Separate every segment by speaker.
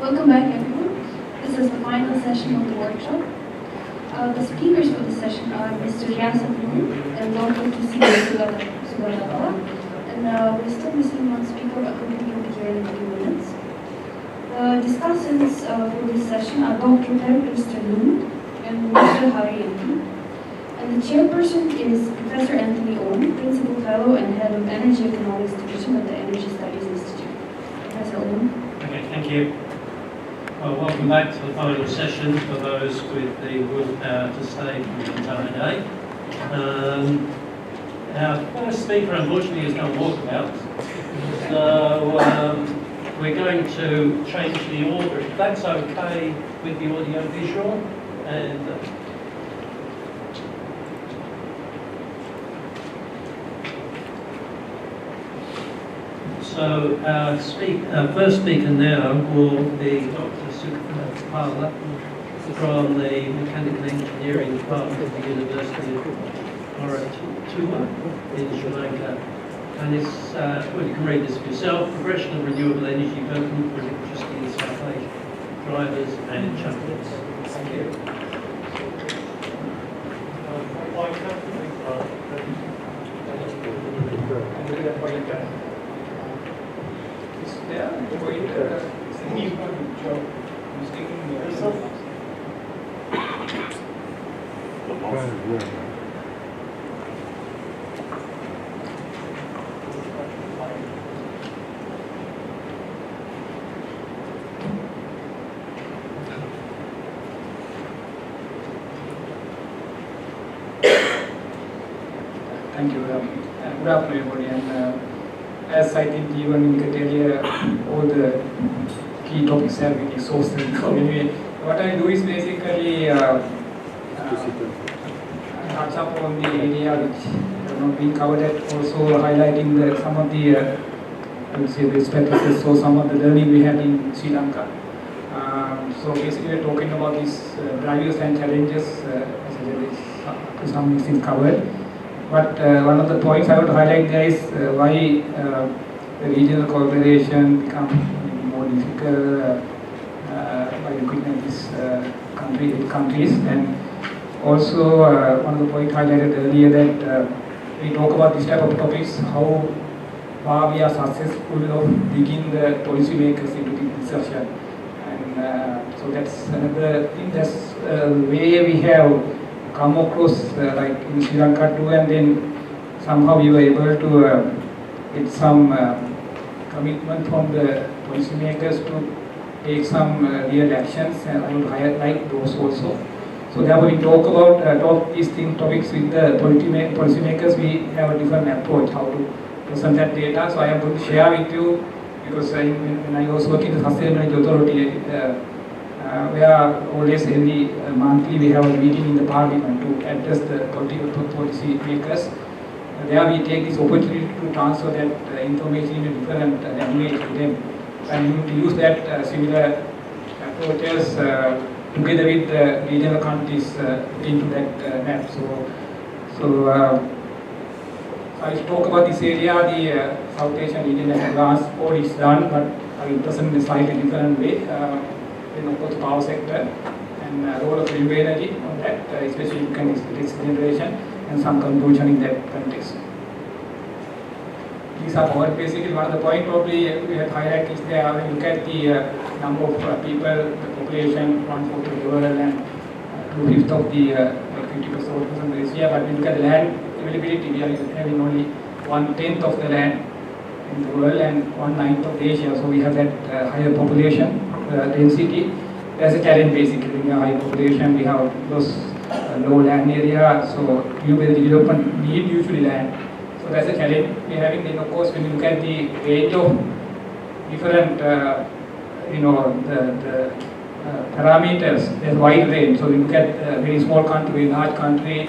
Speaker 1: Welcome back, everyone. This is the final session of the workshop. The speakers for the session are Mr. Riasat Noor and Dr. Thusitha Sugathapala. And we're still missing one speaker, but we will be here in a few minutes. The discussants for this session are Dr. Per Christer Lund and Mr. Renewable. And the chairperson is Professor Anthony Owen, Principal Fellow and Head of Energy Economics Division at the Energy Studies Institute. Professor Owen.
Speaker 2: Okay, thank you. Well, welcome back to the final session for those with the willpower to stay for the entire day. Our first speaker, unfortunately, is going to walk about. So we're going to change the order, if that's okay with the audio visual. And so our first speaker now will be Dr. Sugathapala from the Mechanical Engineering Department of the University of Moratuwa in Sri Lanka. And it's, well, you can read this for yourself, Progression of Renewable Energy Development for Electricity in South Asia, Drivers and Challenges. Thank you.
Speaker 3: Thank you. Good afternoon, everybody. And as I think even indicated earlier, all the key topics have been exhausted. So anyway, what I do is basically touch up on the area which have not been covered yet, also highlighting some of the I would say best practices or some of the learning we had in Sri Lanka. So basically we're talking about these drivers and challenges to some extent covered. But one of the points I want to highlight there is why the regional cooperation becomes more difficult by looking at these countries. And also one of the points highlighted earlier that we talk about this type of topics, how far we are successful of bringing the policymakers into the discussion. And so that's another thing, that's way we have come across like in Sri Lanka too, and then somehow we were able to get some commitment from the policymakers to take some real actions, and I would highlight those also. So therefore we talk about these topics with the policymakers, we have a different approach how to present that data. So I am going to share with you, because when I was working in the Sustainability Authority, where always every monthly we have a meeting in the parliament to address the policy makers. There we take this opportunity to transfer that information in a different language to them, and we need to use that similar approaches together with the regional countries into that map. So I talk about this area, the South Asian Region Advanced Board is done, but I will present in a slightly different way. Then of course power sector and role of renewable energy on that, especially electricity generation, and some conclusion in that context. These are our basically one of the point probably we have highlighted is there when you look at the number of people, the population, 1/4 of the world, and 2/5 of the 50% of Asia. But when you look at the land availability, we are having only 1/10 of the land in the world and 1/9 of Asia. So we have that higher population density. There's a challenge basically. We have high population, we have those low land area, so renewable development need usually land. So that's a challenge we're having. Then of course when you look at the range of different the parameters, there's wide range. So we look at a very small country, very large country,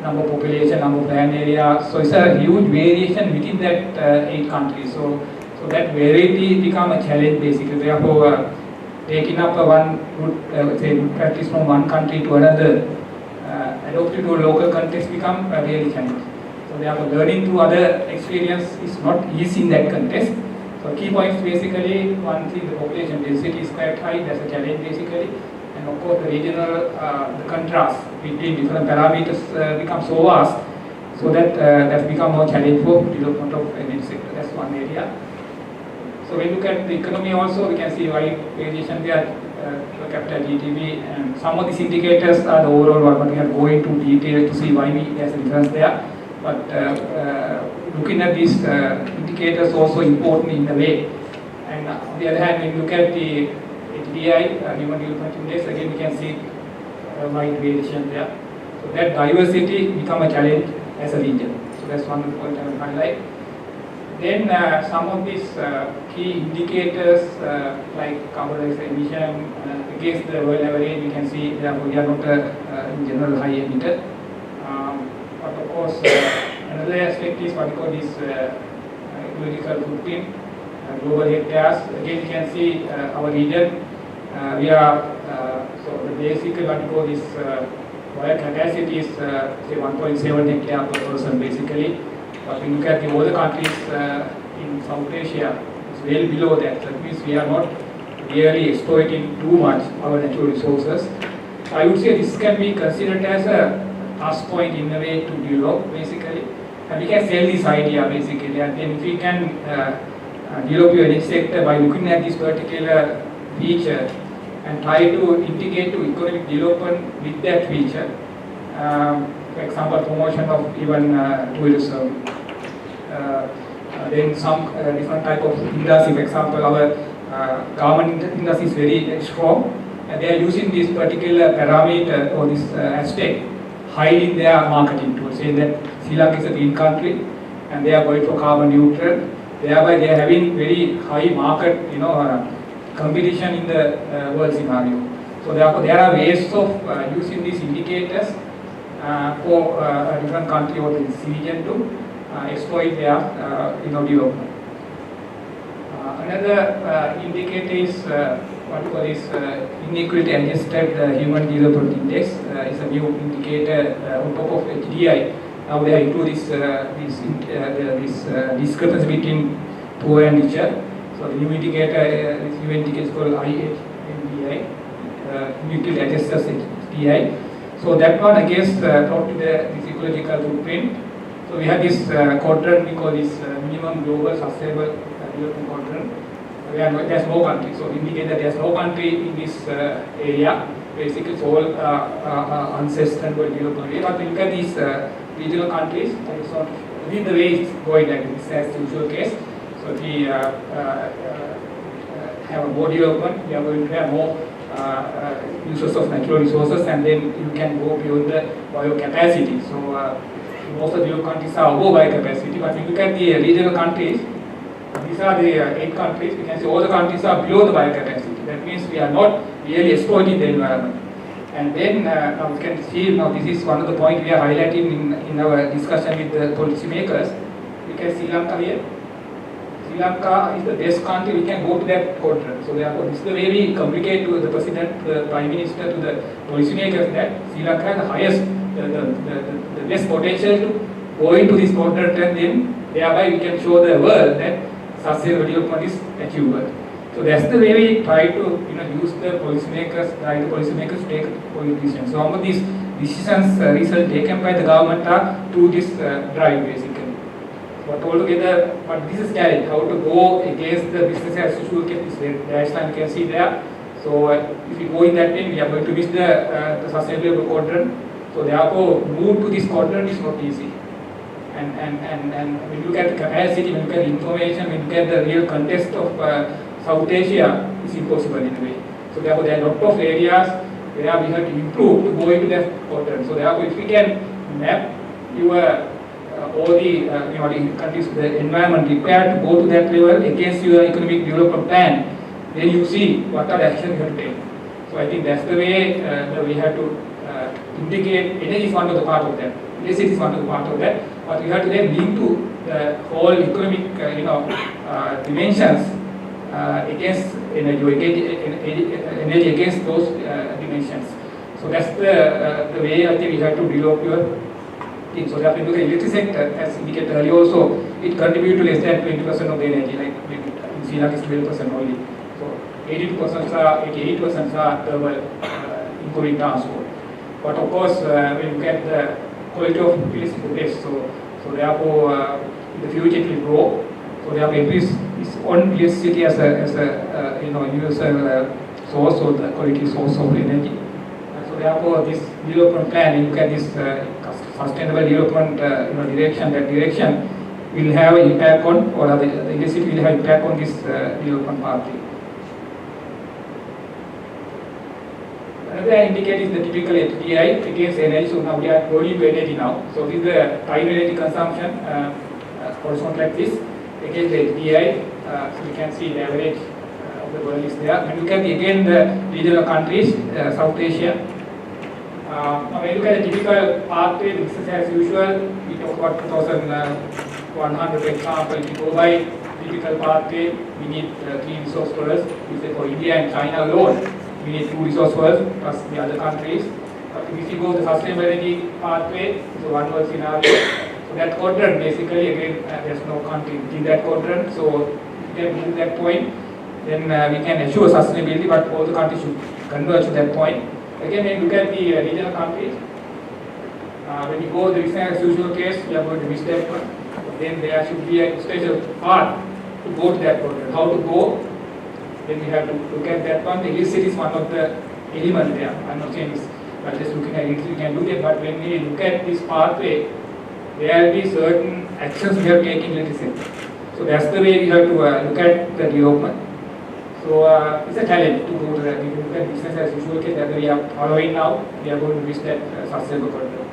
Speaker 3: number of population, number of land area. So it's a huge variation within that 8 countries. So that variety become a challenge basically. Therefore, taking up one good practice from one country to another, adopted to a local context become really challenging. So therefore, learning through other experience is not easy in that context. So key points basically, one thing, the population density is quite high, that's a challenge basically. And of course the regional, the contrast between different parameters becomes so vast, so that that's become more challenge for development of energy sector. That's one area. So when we look at the economy also, we can see wide variation there, per capita GDP, and some of these indicators are the overall one, but we have to go into detail to see why there's a difference there. But looking at these indicators also important in a way. And on the other hand, when you look at the HDI, Human Development Index, again we can see wide variation there. So that diversity become a challenge as a region. So that's one point I will highlight. Then some of these key indicators like carbon dioxide emission against the world average, we can see that we are not in general high emitter. But of course, another aspect is what we call this ecological footprint, global hectares. Again, you can see our region. We are so the basically what we call this wire capacity is say 1.7 hectare per person basically. But when you look at the other countries in South Asia, it's well below that. That means we are not really exploiting too much our natural resources. I would say this can be considered as a touch point in a way to develop basically. And we can sell this idea basically. And then if we can develop your energy sector by looking at this particular feature and try to integrate to economic development with that feature. For example, promotion of even tourism. Then some different type of industry. For example, our government industry is very strong, and they are using this particular parameter or this aspect high in their marketing tool, saying that Sri Lanka is a green country, and they are going for carbon neutral. Thereby, they are having very high market, competition in the world scenario. So therefore, there are ways of using these indicators for a different country or this region to exploit their development. Another indicator is what we call this inequality adjusted human development index. Is a new indicator on top of HDI. Now they have included this discrepancy between poor and richer. So the new indicator, this new indicator is called IHMDI, inequality adjusted HDI. So that one against talk to this ecological footprint. So we have this quadrant, we call this minimum global sustainable development quadrant. There's no country, so indicate that there's no country in this area. Basically, it's all unsustainable development area. But we look at these regional countries, so this is the way it's going like this as the usual case. So if we have a more development, we are going to have more uses of natural resources, and then you can go beyond the biocapacity. So most of the developed countries are above biocapacity, but if you look at the regional countries, these are the 8 countries, we can see all the countries are below the biocapacity. That means we are not really exploiting the environment. And then now you can see, now this is one of the points we are highlighting in our discussion with the policy makers. We can see Sri Lanka here. Sri Lanka is the best country, we can go to that quadrant. So therefore, this is the way we communicate to the President, the Prime Minister, to the policymakers that Sri Lanka has the highest, the best potential to go into this quadrant, and then thereby we can show the world that sustainable development is achievable. So that's the way we try to use the policymakers, to take policy decisions. So some of these decisions recently taken by the government are through this drive basically. But altogether, but this is challenge, how to go against the business as usual case, dash line you can see there. So if we go in that way, we are going to miss the sustainable quadrant. So therefore, move to this quadrant is not easy. And when you look at the capacity, when you look at the information, when you look at the real context of South Asia, it's impossible in a way. So therefore, there are a lot of areas where we have to improve to go into that quadrant. So therefore, if we can map your all the countries, the environment required to go to that level against your economic development plan, then you see what are the actions you have to take. So I think that's the way that we have to indicate. Energy is one of the part of that. Electricity is one of the part of that. But we have to then link to the whole economic dimensions against energy against those dimensions. So that's the way I think we have to develop your thing. So therefore, look at electricity sector, as indicated earlier also, it contributes to less than 20% of the energy, like in Sri Lanka is 12% only. So 88% are thermal, including transport. But of course, when you look at the quality of electricity base, so therefore in the future it will grow. So therefore increase its own electricity as a universal source or the quality source of energy. So therefore this development plan, you look at this sustainable development direction, that direction will have impact on, or the electricity will have impact on this development pathway. Another indicator is the typical HDI against energy. So now we are going to energy now. So this is the time energy consumption correspond like this against the HDI. So you can see the average of the world is there. And look at again the regional countries, South Asia. Now when you look at the typical pathway, this is as usual. We talk about 2,100 example. If you go by typical pathway, we need 3 resource first. We say for India and China alone, we need 2 resource first plus the other countries. But if you go the sustainable energy pathway, so one world scenario. So that quadrant basically again there's no country in that quadrant. So if we can move that point, then we can ensure sustainability. But all the countries should converge to that point. Again, when you look at the regional countries, when you go the as usual case, we are going to miss that one. Then there should be a special path to go to that quadrant. How to go? Then we have to look at that one. The electricity is one of the elements there. I'm not saying this, but just looking at it, we can do that. But when we look at this pathway, there will be certain actions we have taken electricity. So that's the way we have to look at the development. So it's a challenge to go to that. If you look at business as usual case that we are following now, we are going to miss that sustainable quadrant.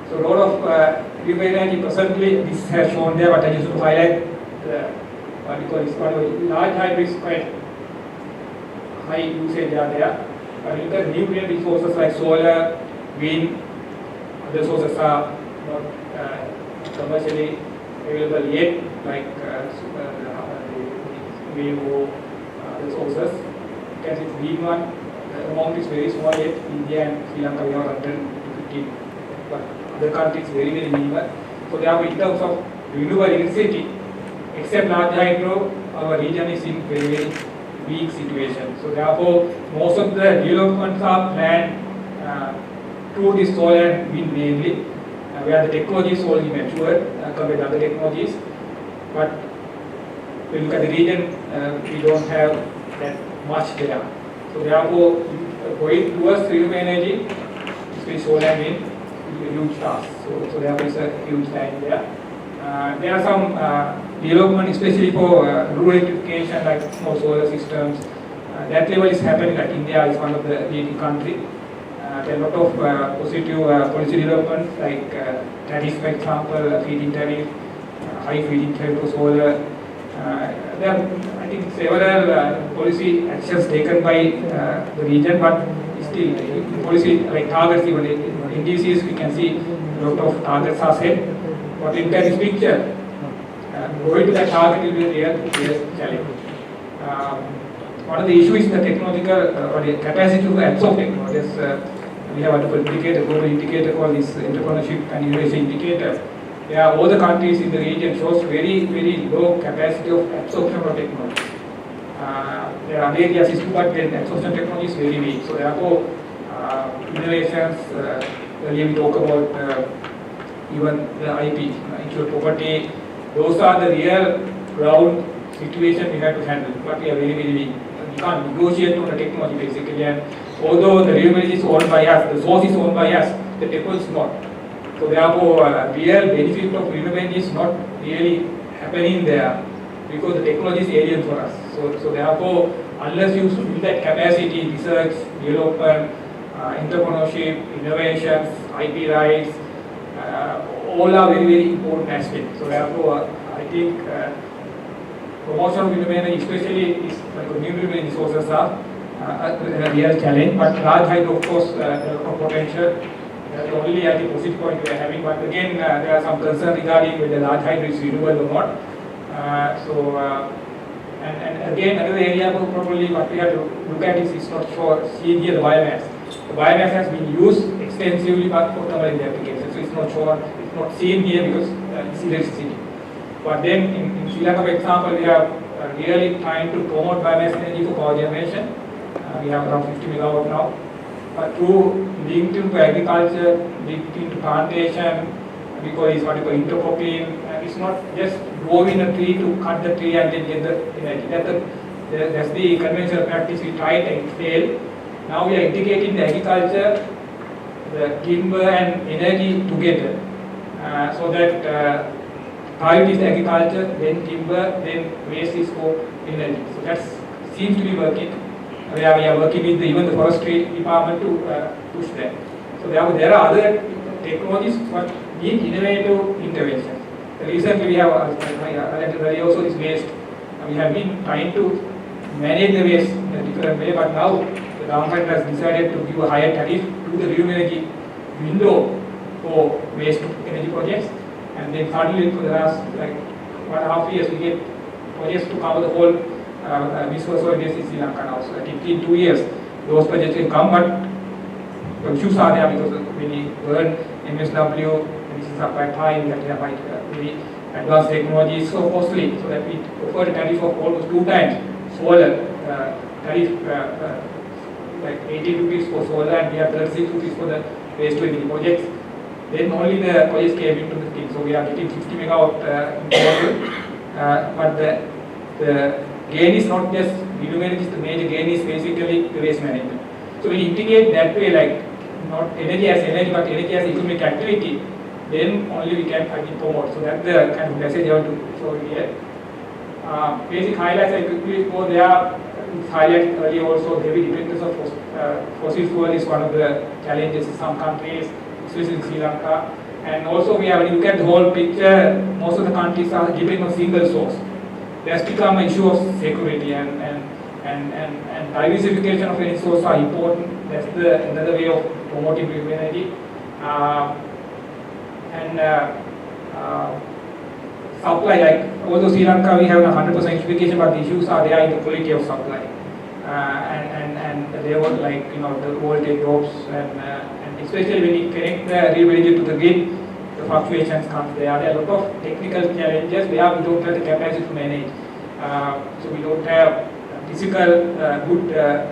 Speaker 3: So a lot of renewable energy presently, this has shown there, but I just want to highlight what we call this one. Large hybrids quite high usage are there. But you look at new renewable sources like solar, wind, other sources are not commercially available yet, like Renewable, the sources. You can see it's big one. The amount is very small yet. India and Sri Lanka we have 100 to 15, but other countries very minimal. So therefore, in terms of renewable electricity, except large hydro, our region is in very weak situation. So therefore, most of the developments are planned through this solar and wind mainly, where the technology is only matured compared to other technologies. But when you look at the region, we don't have that much there. So therefore, going towards renewable energy, especially solar and wind, is a huge task. So therefore, it's a huge line there. There are some development, especially for rural electrification, like small solar systems. That level is happening. Like India is one of the leading countries. There are a lot of positive policy developments, like tariffs, for example, feed-in tariff, high feed-in tariff for solar. There are, I think, several policy actions taken by the region, but still, policy like targets, even in NDCs, we can see a lot of targets are set. But in this picture, going to that target will be a real challenge. One of the issues is the technological or the capacity to absorb technologies. We have a global indicator called this entrepreneurship and innovation indicator. Yeah, all the countries in the region shows very, very low capacity of absorption of technology. There are areas is good, but then absorption technology is very weak. So therefore, innovations, earlier we talk about even the IP, intellectual property, those are the real ground situation we have to handle. But we are very, very weak. We can't negotiate on the technology basically. And although the renewable is owned by us, the source is owned by us, the technology is not. So therefore, real benefit of renewable is not really happening there because the technology is alien for us. So therefore, unless you build that capacity, research, development, entrepreneurship, innovations, IP rights, all are very, very important aspects. So therefore, I think promotion of renewable energy, especially is like renewable energy sources are a real challenge. But large hydro, of course, there are potential. That's the only positive point we are having. But again, there are some concerns regarding whether large hydro is renewable or not. And again, another area probably what we have to look at is not seen here the biomass. The biomass has been used extensively but for thermal energy applications. So it's not shown, it's not seen here because it's electricity. But then in Sri Lanka, for example, we have really trying to promote biomass energy for power generation. We have around 50 megawatt now. But through linked into agriculture, linked into plantation, we call it what we call intercropping. It's not just growing a tree to cut the tree and then get the energy. That's the conventional practice. We tried and it failed. Now we are integrating the agriculture, the timber and energy together, so that priority is the agriculture, then timber, then waste is for energy. So that seems to be working. We are working with even the forestry department to push that. So there are other technologies but need innovative interventions. Recently we have also this waste. We have been trying to manage the waste in a different way, but now the government has decided to give a higher tariff to the renewable energy window for waste energy projects. And then suddenly for the last 1.5 years we get projects to cover the whole disposal base in Sri Lanka now. So I think in 2 years those projects will come, but issues are there because when we burn MSW, this is up quite high, we have to have very advanced technology, so costly, so that we offer a tariff of almost 2 times solar tariff, like 80 rupees for solar and we have 36 rupees for the waste to energy projects. Then only the projects came into the thing, so we are getting 50 megawatt in total, but the gain is not just renewable energy, the major gain is basically the waste management. So when you integrate that way, like not energy as energy but energy as economic activity, then only we can promote. So that's the kind of message I want to show here. Basic highlights I quickly go there. Highlight earlier also, heavy dependence of fossil fuel is one of the challenges in some countries, especially in Sri Lanka. And also when you look at the whole picture, most of the countries are depending on single source. That's become an issue of security and diversification of energy sources are important. That's another way of promoting renewable energy. Supply, like although Sri Lanka we have 100% electrification, but the issues are there in the quality of supply, and they were the voltage drops and especially when you connect the renewable energy to the grid, the fluctuations come. There are a lot of technical challenges where we don't have the capacity to manage. So we don't have physical good the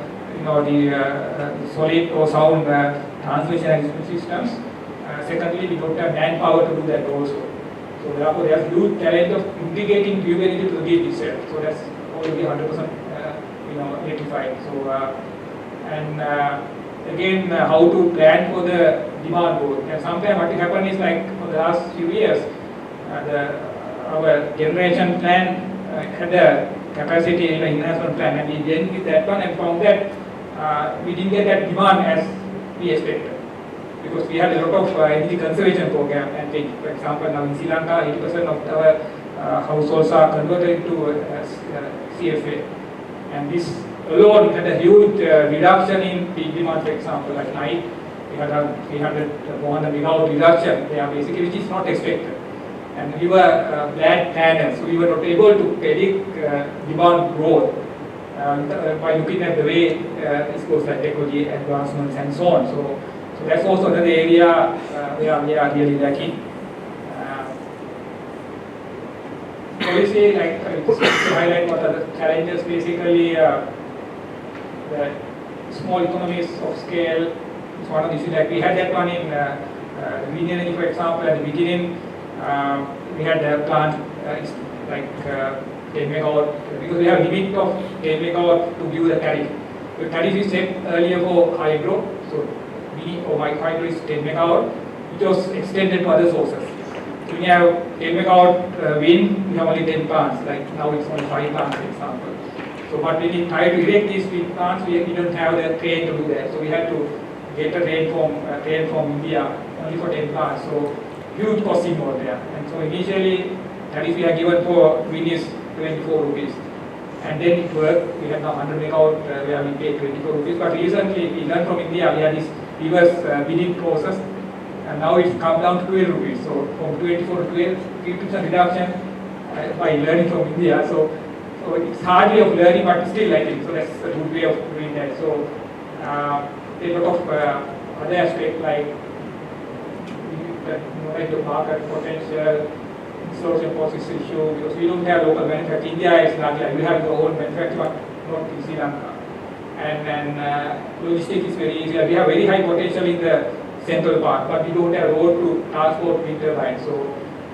Speaker 3: solid or sound transmission and systems. Secondly, we don't have manpower to do that also. So therefore, there's huge challenge of integrating renewable energy to the grid itself. So that's already 100% electrified. So again, how to plan for the demand growth. And sometimes what will happen is like for the last few years, our generation plan had a capacity enhancement plan, and we then with that one and found that we didn't get that demand as we expected. Because we had a lot of energy conservation program, and for example now in Sri Lanka 80% of our households are converted to CFA, and this alone had a huge reduction in peak demand. For example, at night we had a 400 megawatt reduction there, basically, which is not expected, and we were bad planners, so we were not able to predict demand growth by looking at the way this goes, like technology advancements and so on. So that's also another area where we are really lacking. Obviously, to highlight what are the challenges, basically the small economies of scale is one of the issues. Like we had that one in green energy, for example, at the beginning we had a plant 10 megawatt, because we have a limit of 10 megawatt to give the tariff. The tariff is set earlier for hydro, so or micro is 10 megawatt, which was extended to other sources. So when you have 10 megawatt wind, we have only 10 plants, like now it's only 5 plants, for example. So but when we try to erect these wind plants, we don't have the crane to do that. So we had to get a crane from India only for 10 plants. So huge cost involved there. And so initially, tariff we are given for wind is 24 rupees. And then it worked. We had now 100 megawatt where we paid 24 rupees. But recently we learned from India, we had this reverse bidding process, and now it's come down to 12 rupees. So from 24 to 12, 50% reduction by learning from India. So it's hard way of learning, but still I think so. That's a good way of doing that. So there's a lot of other aspects like the market potential, installation cost is an issue because we don't have local manufacturing. India is not like we have our own manufacturing, not in Sri Lanka. And logistics is very easy. We have very high potential in the central part, but we don't have road to transport wind turbines. So,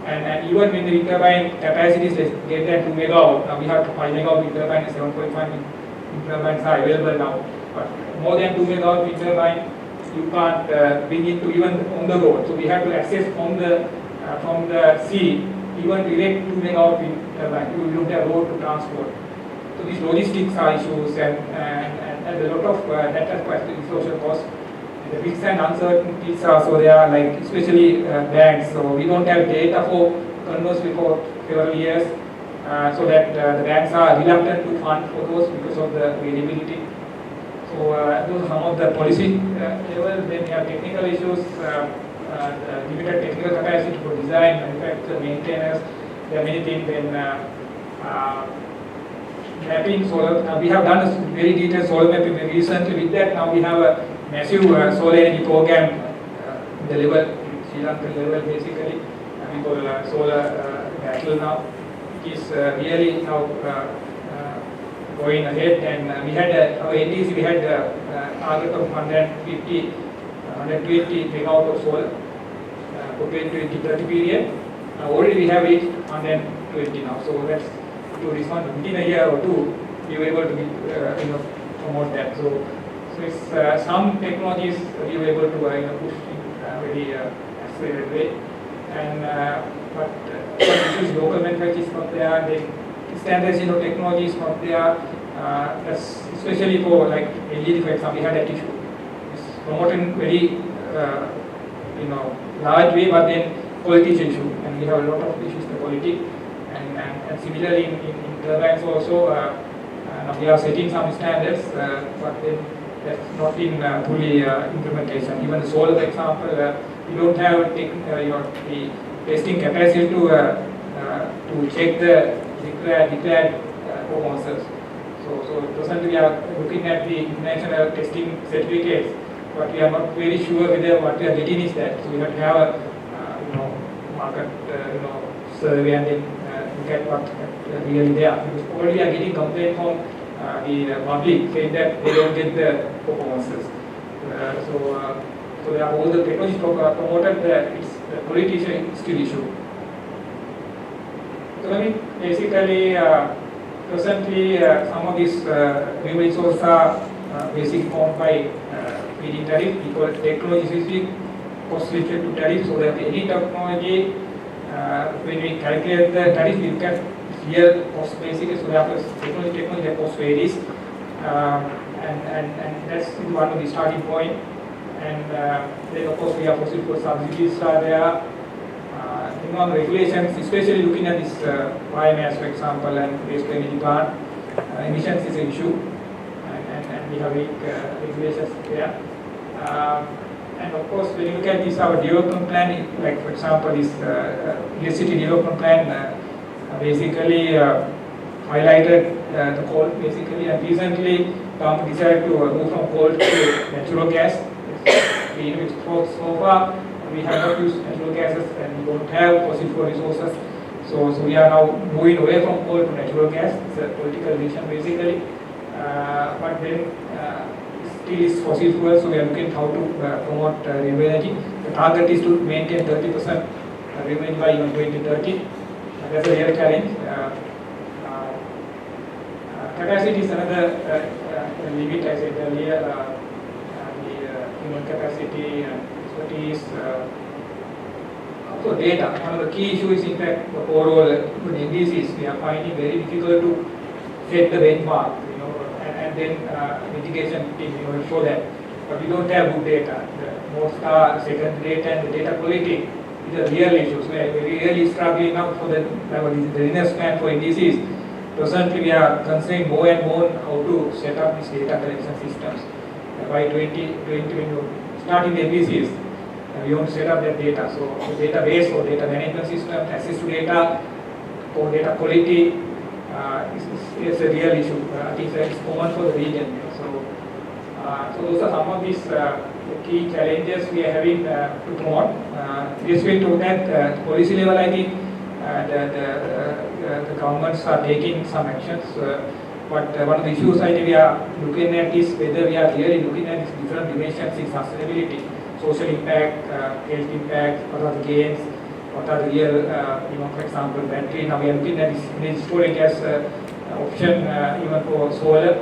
Speaker 3: and even when the wind turbine capacity is greater than 2 megawatt, now we have 5 megawatt wind turbine and 7.5 wind turbines are available now. But more than 2 megawatt wind turbine, you can't bring it to even on the road. So we have to access from the sea, even direct 2 megawatt wind turbine. We don't have road to transport. So these logistics are issues, and a lot of that has quite social cost. The risks and uncertainties are so there, like especially banks. So we don't have data for conversely for several years, so that the banks are reluctant to fund for those because of the variability. So those are some of the policy level. Then we have technical issues, limited technical capacity for design, manufacture, maintenance. There are many things. Then mapping solar. We have done a very detailed solar mapping recently. With that, now we have a massive solar energy program the level, Sri Lanka level basically. We call solar battle now. It is really now going ahead, and we had our NDC, we had a target of 120 megawatt of solar for 2030 period. Already we have reached 120 now, so that's to respond within a year or two, we were able to promote that. So it's some technologies we were able to push in very accelerated way, and but some issues local manufacturing is not there. The standards technology is not there. That's especially for like LED, for example, we had that issue. It's promoting very large way, but then quality issue, and we have a lot of issues with the quality. And similarly in turbines also, now we are setting some standards, but then that's not in fully implementation. Even the solar, for example, we don't have the testing capacity to check the declared performances. So presently we are looking at the international testing certificates, but we are not very sure whether what we are getting is that. So we have to have a market survey and then look at what really they are. Because already we are getting complaints from the public saying that they don't get the performances. So there are all the technologies promoted, the quality is still issue. So I mean, basically, presently some of these renewable resources are basically formed by feed-in tariff. We call it technology-specific cost-related to tariff. So that any technology, when we calculate the tariff, we look at real cost basically. So there is technology that cost varies, and that's one of the starting point. And then of course we have fossil fuel subsidies are there. On regulations, especially looking at this biomass, for example, and waste energy plant, emissions is an issue, and we have weak regulations there. And of course, when you look at this, our development plan, like for example, this electricity development plan, basically highlighted the coal, basically, and recently government decided to move from coal to natural gas. So far, we have not used natural gases and we don't have fossil fuel resources. So we are now moving away from coal to natural gas. It's a political decision basically. But then still is fossil fuel, so we are looking how to promote renewable energy. The target is to maintain 30% renewable energy by even 2030. That's a real challenge. Capacity is another limit, I said earlier. The human capacity and expertise. Also data. One of the key issues is in fact the overall NDCs. We are finding very difficult to set the benchmark, and then mitigation team, show that. But we don't have good data. The most second data and the data quality is a real issue. So we are really struggling now for the readiness plan for NDCs. Presently, we are considering more and more how to set up these data collection systems. By 2020, when you start in the NDCs, we want to set up that data. So the database or data management system, access to data, or data quality is a real issue. I think it's common for the region. So those are some of these key challenges we are having to promote. This will to that policy level, I think the governments are taking some actions. But one of the issues I think we are looking at is whether we are really looking at these different dimensions in sustainability, social impact, health impact, what are the gains, what are the real, for example, battery. Now we are looking at this energy storage as option even for solar,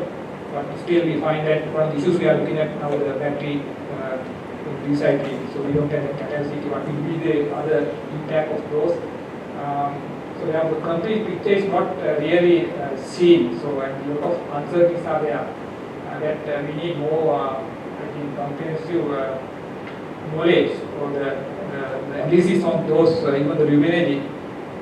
Speaker 3: but still we find that one of the issues we are looking at now the battery recycling. So we don't have a capacity. What will be the other impact of those? So we have the complete picture is not really seen. So and a lot of uncertainties are there that we need more, I think, comprehensive knowledge or the analysis on those, even the renewable energy,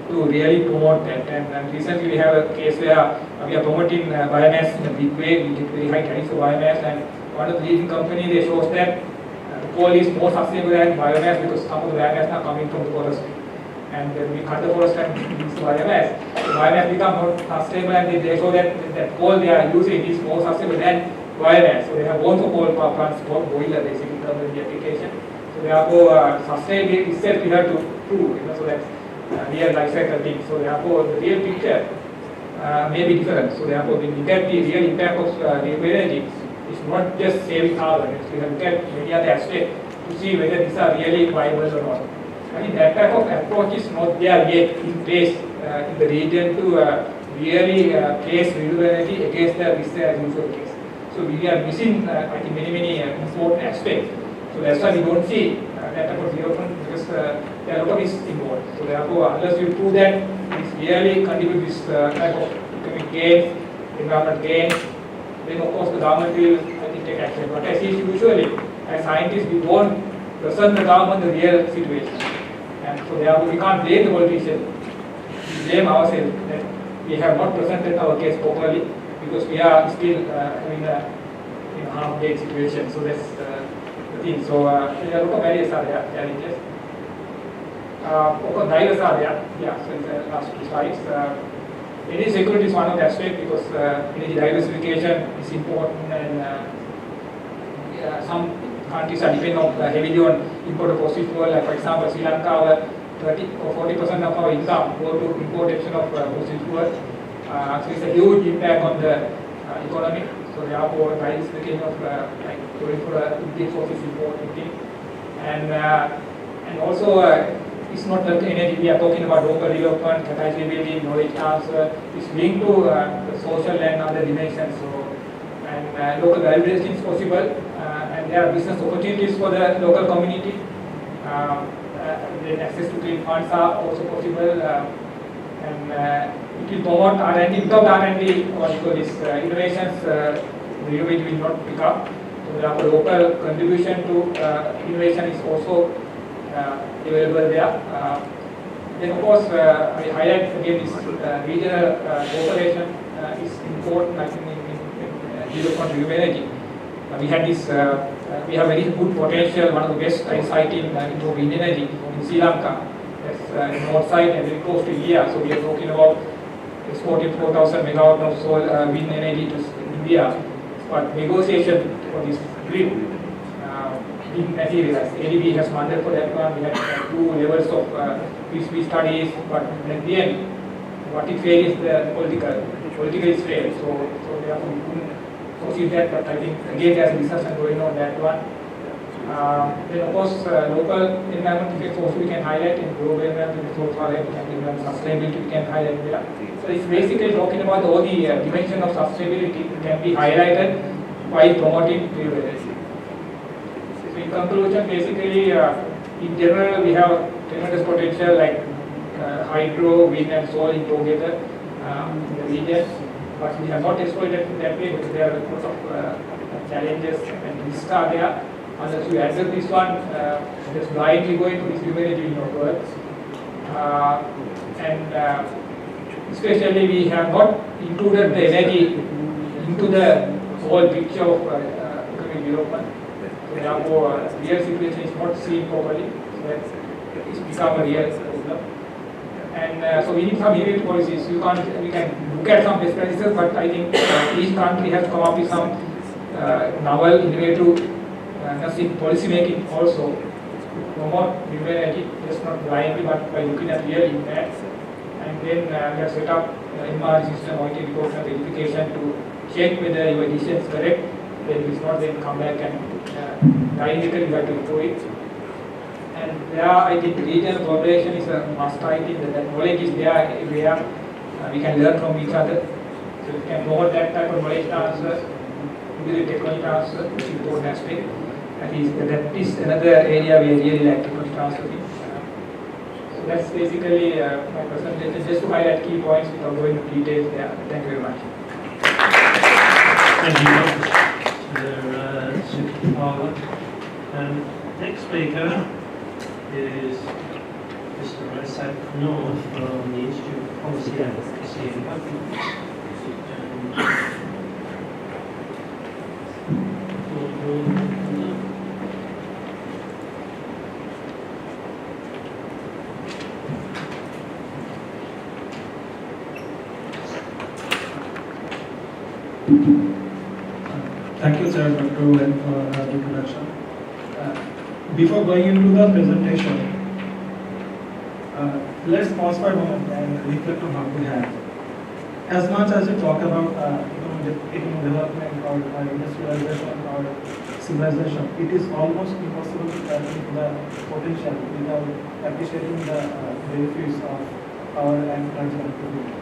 Speaker 3: to really promote that. And recently we have a case where we are promoting biomass in a big way. We get very high tariffs for biomass, and one of the leading companies, they shows that coal is more sustainable than biomass because some of the biomass are coming from the forest. And when we cut the forest and use biomass, the biomass becomes more sustainable, and they show that coal they are using is more sustainable than biomass. So they have both of coal power plants, both boiler basically comes in the application. So therefore, sustainability itself we have to prove, so that's real life cycle thing. So therefore, the real picture may be different. So therefore, when we look at the real impact of renewable energy, it's not just saving carbon. We have to look at many other aspects to see whether these are really viable or not. I think that type of approach is not there yet in place in the region to really place renewable energy against the business as usual case. So we are missing, I think, many important aspects. So that's why we don't see that type of development because there are a lot of risks involved. So therefore, unless you prove that it's really contribute this type of economic gains, environment gains, then of course the government will, I think, take action. But as is usually, as scientists, we won't present the government the real situation. And so therefore, we can't blame the politicians. We blame ourselves that we have not presented our case properly because we are still having a half-baked situation. So that's the thing. So there are a lot of barriers are there, challenges. Of course, drivers are there. Yeah, so in the last two slides. Energy security is one of the aspects because energy diversification is important, and some countries are depending heavily on import of fossil fuel. Like for example, Sri Lanka, 30 or 40% of our income go to importation of fossil fuel. So it's a huge impact on the economy. So therefore, diversification of like going for Indian sources importing, and also it's not that energy we are talking about local development, capacity building, knowledge transfer. It's linked to the social and other dimensions. So and local validation is possible, and there are business opportunities for the local community. Then access to clean funds are also possible, and it will promote R&D. Without R&D, these innovations, the renewable will not pick up. So therefore, local contribution to innovation is also available there. Then of course, I highlight again this regional cooperation is important. I think in development renewable energy, we had this. We have very good potential. One of the best site in wind energy in Sri Lanka. That's north side and very close to India. So we are talking about exporting 4,000 megawatt of solar wind energy to India. But negotiation for this grid didn't materialize. ADB has funded for that one. We had two levels of PCB studies, but at the end, what it failed is the political is failed. So therefore we couldn't proceed that. But I think again there's a discussion going on that one. Then of course local environmental effects also we can highlight, in global environmental effects also highlight, and sustainability we can highlight there. So it's basically talking about all the dimension of sustainability can be highlighted by promoting renewable energy. So in conclusion, basically in general we have tremendous potential like hydro, wind and solar together in the region, but we have not exploited in that way because there are lots of challenges and risks are there. Unless you address this one, just blindly going to this renewable energy will not work. And especially we have not included the energy into the whole picture of economic development. So therefore, real situation is not seen properly. So that it's become a real problem. And so we need some immediate policies. We can look at some best practices, but I think each country has come up with some novel, innovative in policy making also to promote renewable energy, just not blindly, but by looking at real impact. and then we have set up MR system, audit report and verification to check whether your decision is correct. Then if it's not, then come back and dynamically you have to improve it. And there, I think regional cooperation is a must. I think that knowledge is there where we can learn from each other. So we can promote that type of knowledge transfer, do the technology transfer, which is important aspect. That is another area we really like technology transfer. So that's basically my presentation, just to highlight key points without going into details there. Thank you very much.
Speaker 2: Thank you, Dr. Sugathapala. And next speaker is Mr. Riasat Noor from the Institute of Policy Advocacy and Government.
Speaker 4: Thank you, sir, Dr. Owen, for the introduction. Before going into the presentation, let's pause for a moment and reflect on what we have. As much as we talk about economic development or industrialization or civilization, it is almost impossible to tap into the potential without appreciating the benefits of power and energy connectivity.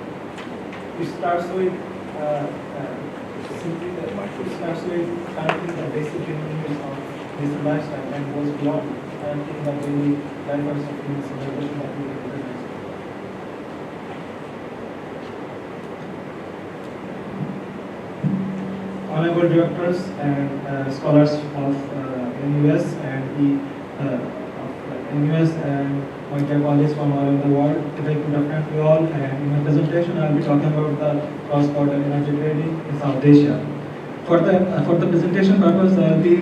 Speaker 4: It starts with connecting the basic needs of this lifestyle and goes beyond connecting the daily drivers of human civilization that we recognize. Honorable directors and scholars of NUS and NUS and my dear colleagues from all over the world, very good afternoon to you all. And in my presentation, I will be talking about the cross-border energy trading in South Asia. For the presentation purpose, I will be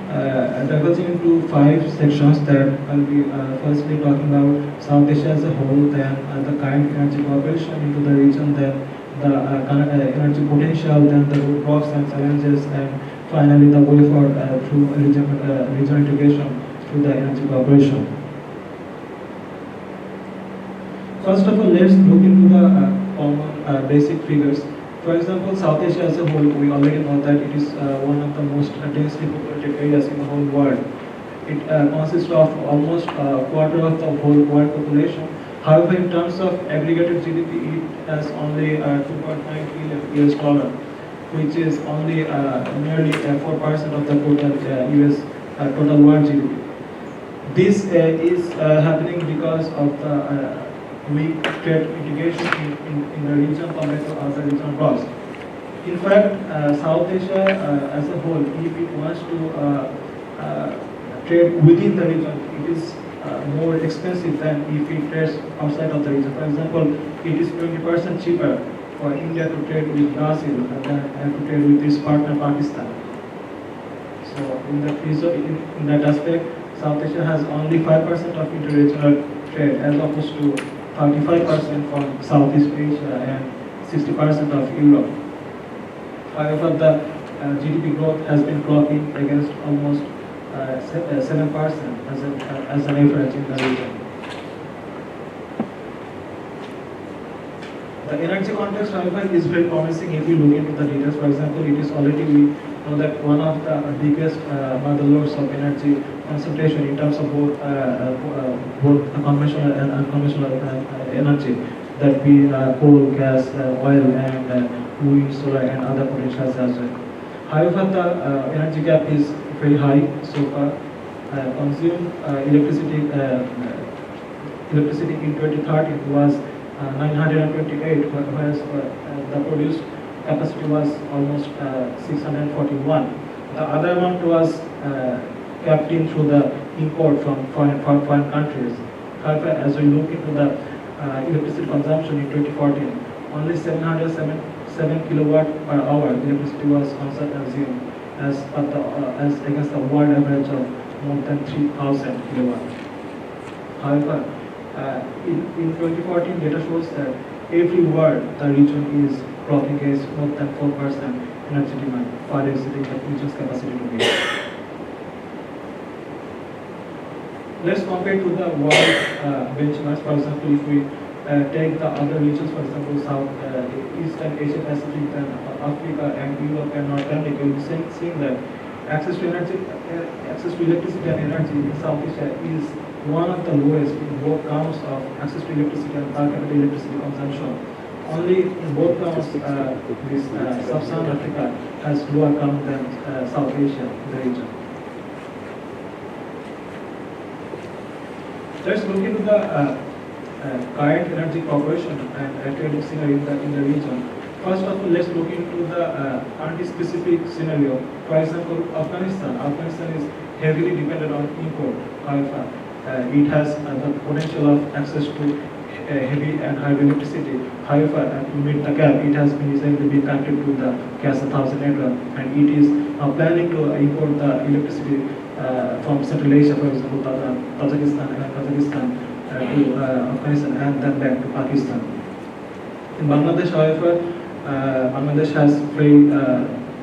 Speaker 4: diverging into 5 sections. That I will be firstly talking about South Asia as a whole, then the current energy cooperation into the region, then the energy potential, then the roadblocks and challenges, and finally the way for through regional integration through the energy cooperation. First of all, let's look into the common basic figures. For example, South Asia as a whole, we already know that it is one of the most densely populated areas in the whole world. It consists of almost a quarter of the whole world population. However, in terms of aggregated GDP, it has only 2.9 trillion US dollar, which is only nearly 4% of the total US total world GDP. This is happening because of the weak trade integration in the region compared to other regional blocks. In fact, South Asia as a whole, if it wants to trade within the region, it is more expensive than if it trades outside of the region. For example, it is 20% cheaper for India to trade with Brazil than to trade with its partner Pakistan. So in that aspect, South Asia has only 5% of interregional trade as opposed to 35% from Southeast Asia and 60% of Europe. However, the GDP growth has been clocking against almost 7% as an average in the region. The energy context, however, is very promising if you look into the details. For example, it is already, we know that one of the biggest motherlodes of energy concentration in terms of both conventional and unconventional energy, that be coal, gas, oil, and wind, solar, and other potentials as well. However, the energy gap is very high so far. Consumed electricity in 2013 was 928, whereas the produced capacity was almost 641. The other amount was kept in through the import from foreign countries. However, as we look into the electricity consumption in 2014, only 707 kilowatt per hour electricity was consumed as against the world average of more than 3,000 kilowatt. However, in 2014 data shows that every word the region is clocking is more than 4% energy demand, far exceeding the region's capacity to meet. Let's compare to the world benchmarks. For example, if we take the other regions, for example, South, Eastern Asia Pacific, then Africa and Europe and North America, you'll be seeing that access to energy, access to electricity and energy in South Asia is one of the lowest in both counts of access to electricity and per capita electricity consumption. Only in both counts, this Sub-Saharan Africa has lower count than South Asia, the region. Let's look into the current energy cooperation and trade scenario in the region. First of all, let's look into the country-specific scenario. For example, Afghanistan. Afghanistan is heavily dependent on import. However, it has the potential of access to heavy and high electricity. However, to meet the gap, it has been recently been connected to the Gas 1000 network, and it is planning to import the electricity from Central Asia, for example, Tajikistan to Afghanistan and then back to Pakistan. In Bangladesh, however, Bangladesh has very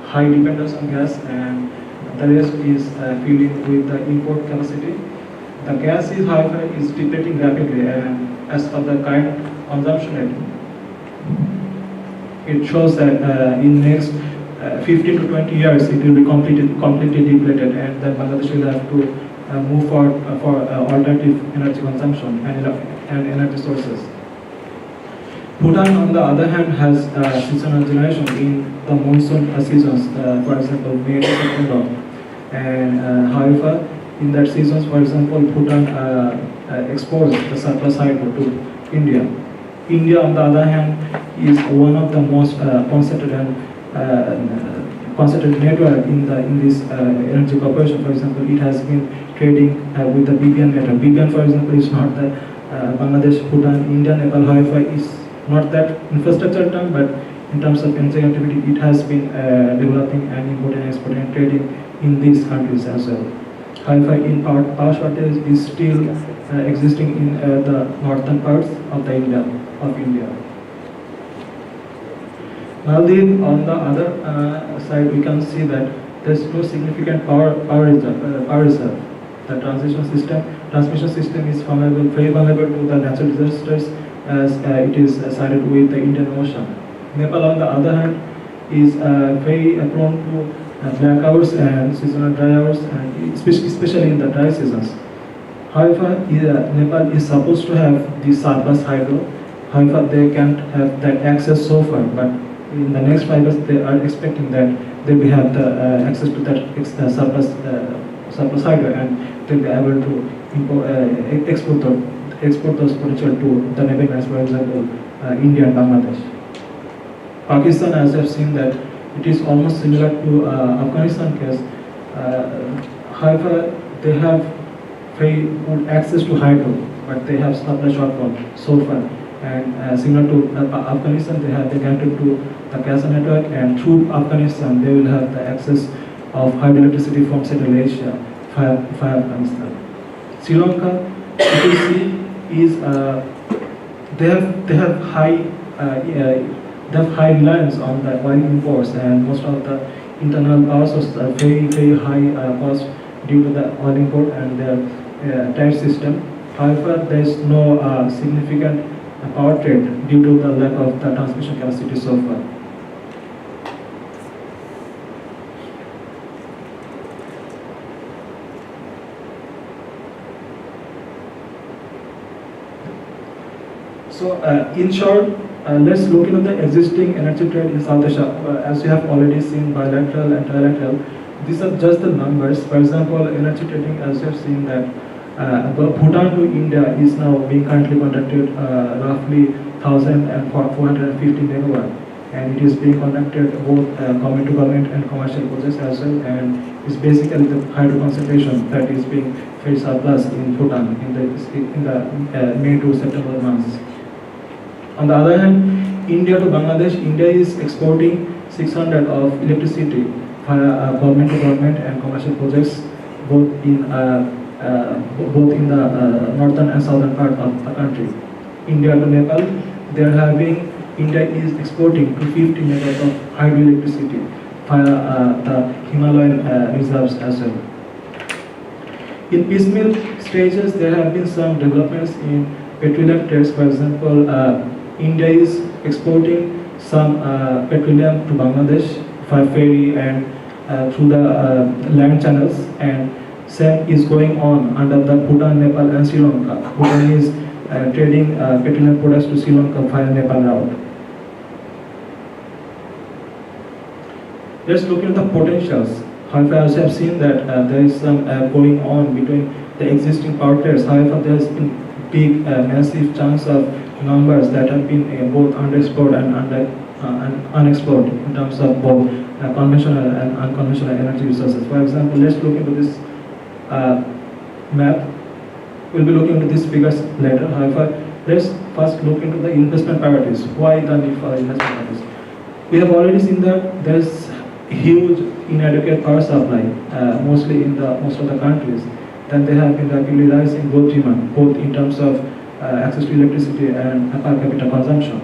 Speaker 4: high dependence on gas, and the rest is filling with the import capacity. The gas is, however, is depleting rapidly, and as for the current consumption rate, it shows that in next 15 to 20 years it will be completely depleted, and then Bangladesh will have to move forward for alternative energy consumption and energy sources. Bhutan, on the other hand, has seasonal generation in the monsoon seasons, for example, May to September. And however, in that seasons, for example, Bhutan exports the surplus hydro to India. India, on the other hand, is one of the most concentrated network in this energy corporation. For example, it has been trading with the BBN network. BBN, for example, is not the Bangladesh, Bhutan, India, Nepal. However, is not that infrastructure term, but in terms of energy activity, it has been developing and importing, exporting, and trading in these countries as well. However, in power shortage is still existing in the northern parts of India. Maldives, on the other side, we can see that there is no significant power reserve. The transmission system is very vulnerable to the natural disasters, as it is sided with the Indian Ocean. Nepal, on the other hand, is very prone to blackouts and seasonal dry hours, and especially in the dry seasons. However, Nepal is supposed to have the surplus hydro. However, they can't have that access so far, but in the next 5 years, they are expecting that they will have the access to that surplus hydro, and they'll be able to export those potential to the neighboring countries, for example, India and Bangladesh. Pakistan, as I've seen, that it is almost similar to Afghanistan case. However, they have very good access to hydro, but they have supply shortfall so far. And similar to Afghanistan, they have connected to the gas network, and through Afghanistan, they will have the access of hydroelectricity from Central Asia via Afghanistan. Sri Lanka, you can see, is they have high reliance on the oil imports, and most of the internal power sources are very high cost due to the oil import and their tariff system. However, there is no significant power trade due to the lack of the transmission capacity so far. So, in short, let's look into the existing energy trade in South Asia. As you have already seen, bilateral and trilateral, these are just the numbers. For example, energy trading, as you have seen, that Bhutan to India is now being currently conducted roughly 1,450 megawatt, and it is being conducted both government to government and commercial projects as well, and it's basically the hydro concentration that is being very surplus in Bhutan in the May to September months. On the other hand, India to Bangladesh, India is exporting 600 of electricity via government to government and commercial projects, both in the northern and southern part of the country. India to Nepal, India is exporting 250 megawatts of hydroelectricity via the Himalayan reserves as well. In piecemeal stages, there have been some developments in petroleum trades. For example, India is exporting some petroleum to Bangladesh by ferry and through the land channels, and same is going on under the Bhutan, Nepal and Sri Lanka. Bhutan is trading petroleum products to Sri Lanka via Nepal route. Let's look at the potentials. However, as you have seen that there is some going on between the existing power players. However, there has been big, massive chunks of numbers that have been both underexplored and unexplored in terms of both conventional and unconventional energy resources. For example, let's look into this map. We'll be looking into these figures later. However, let's first look into the investment priorities. Why the need for investment priorities? We have already seen that there's huge inadequate power supply, mostly in most of the countries. Then they have been rapidly rising growth demand, both in terms of access to electricity and per capita consumption.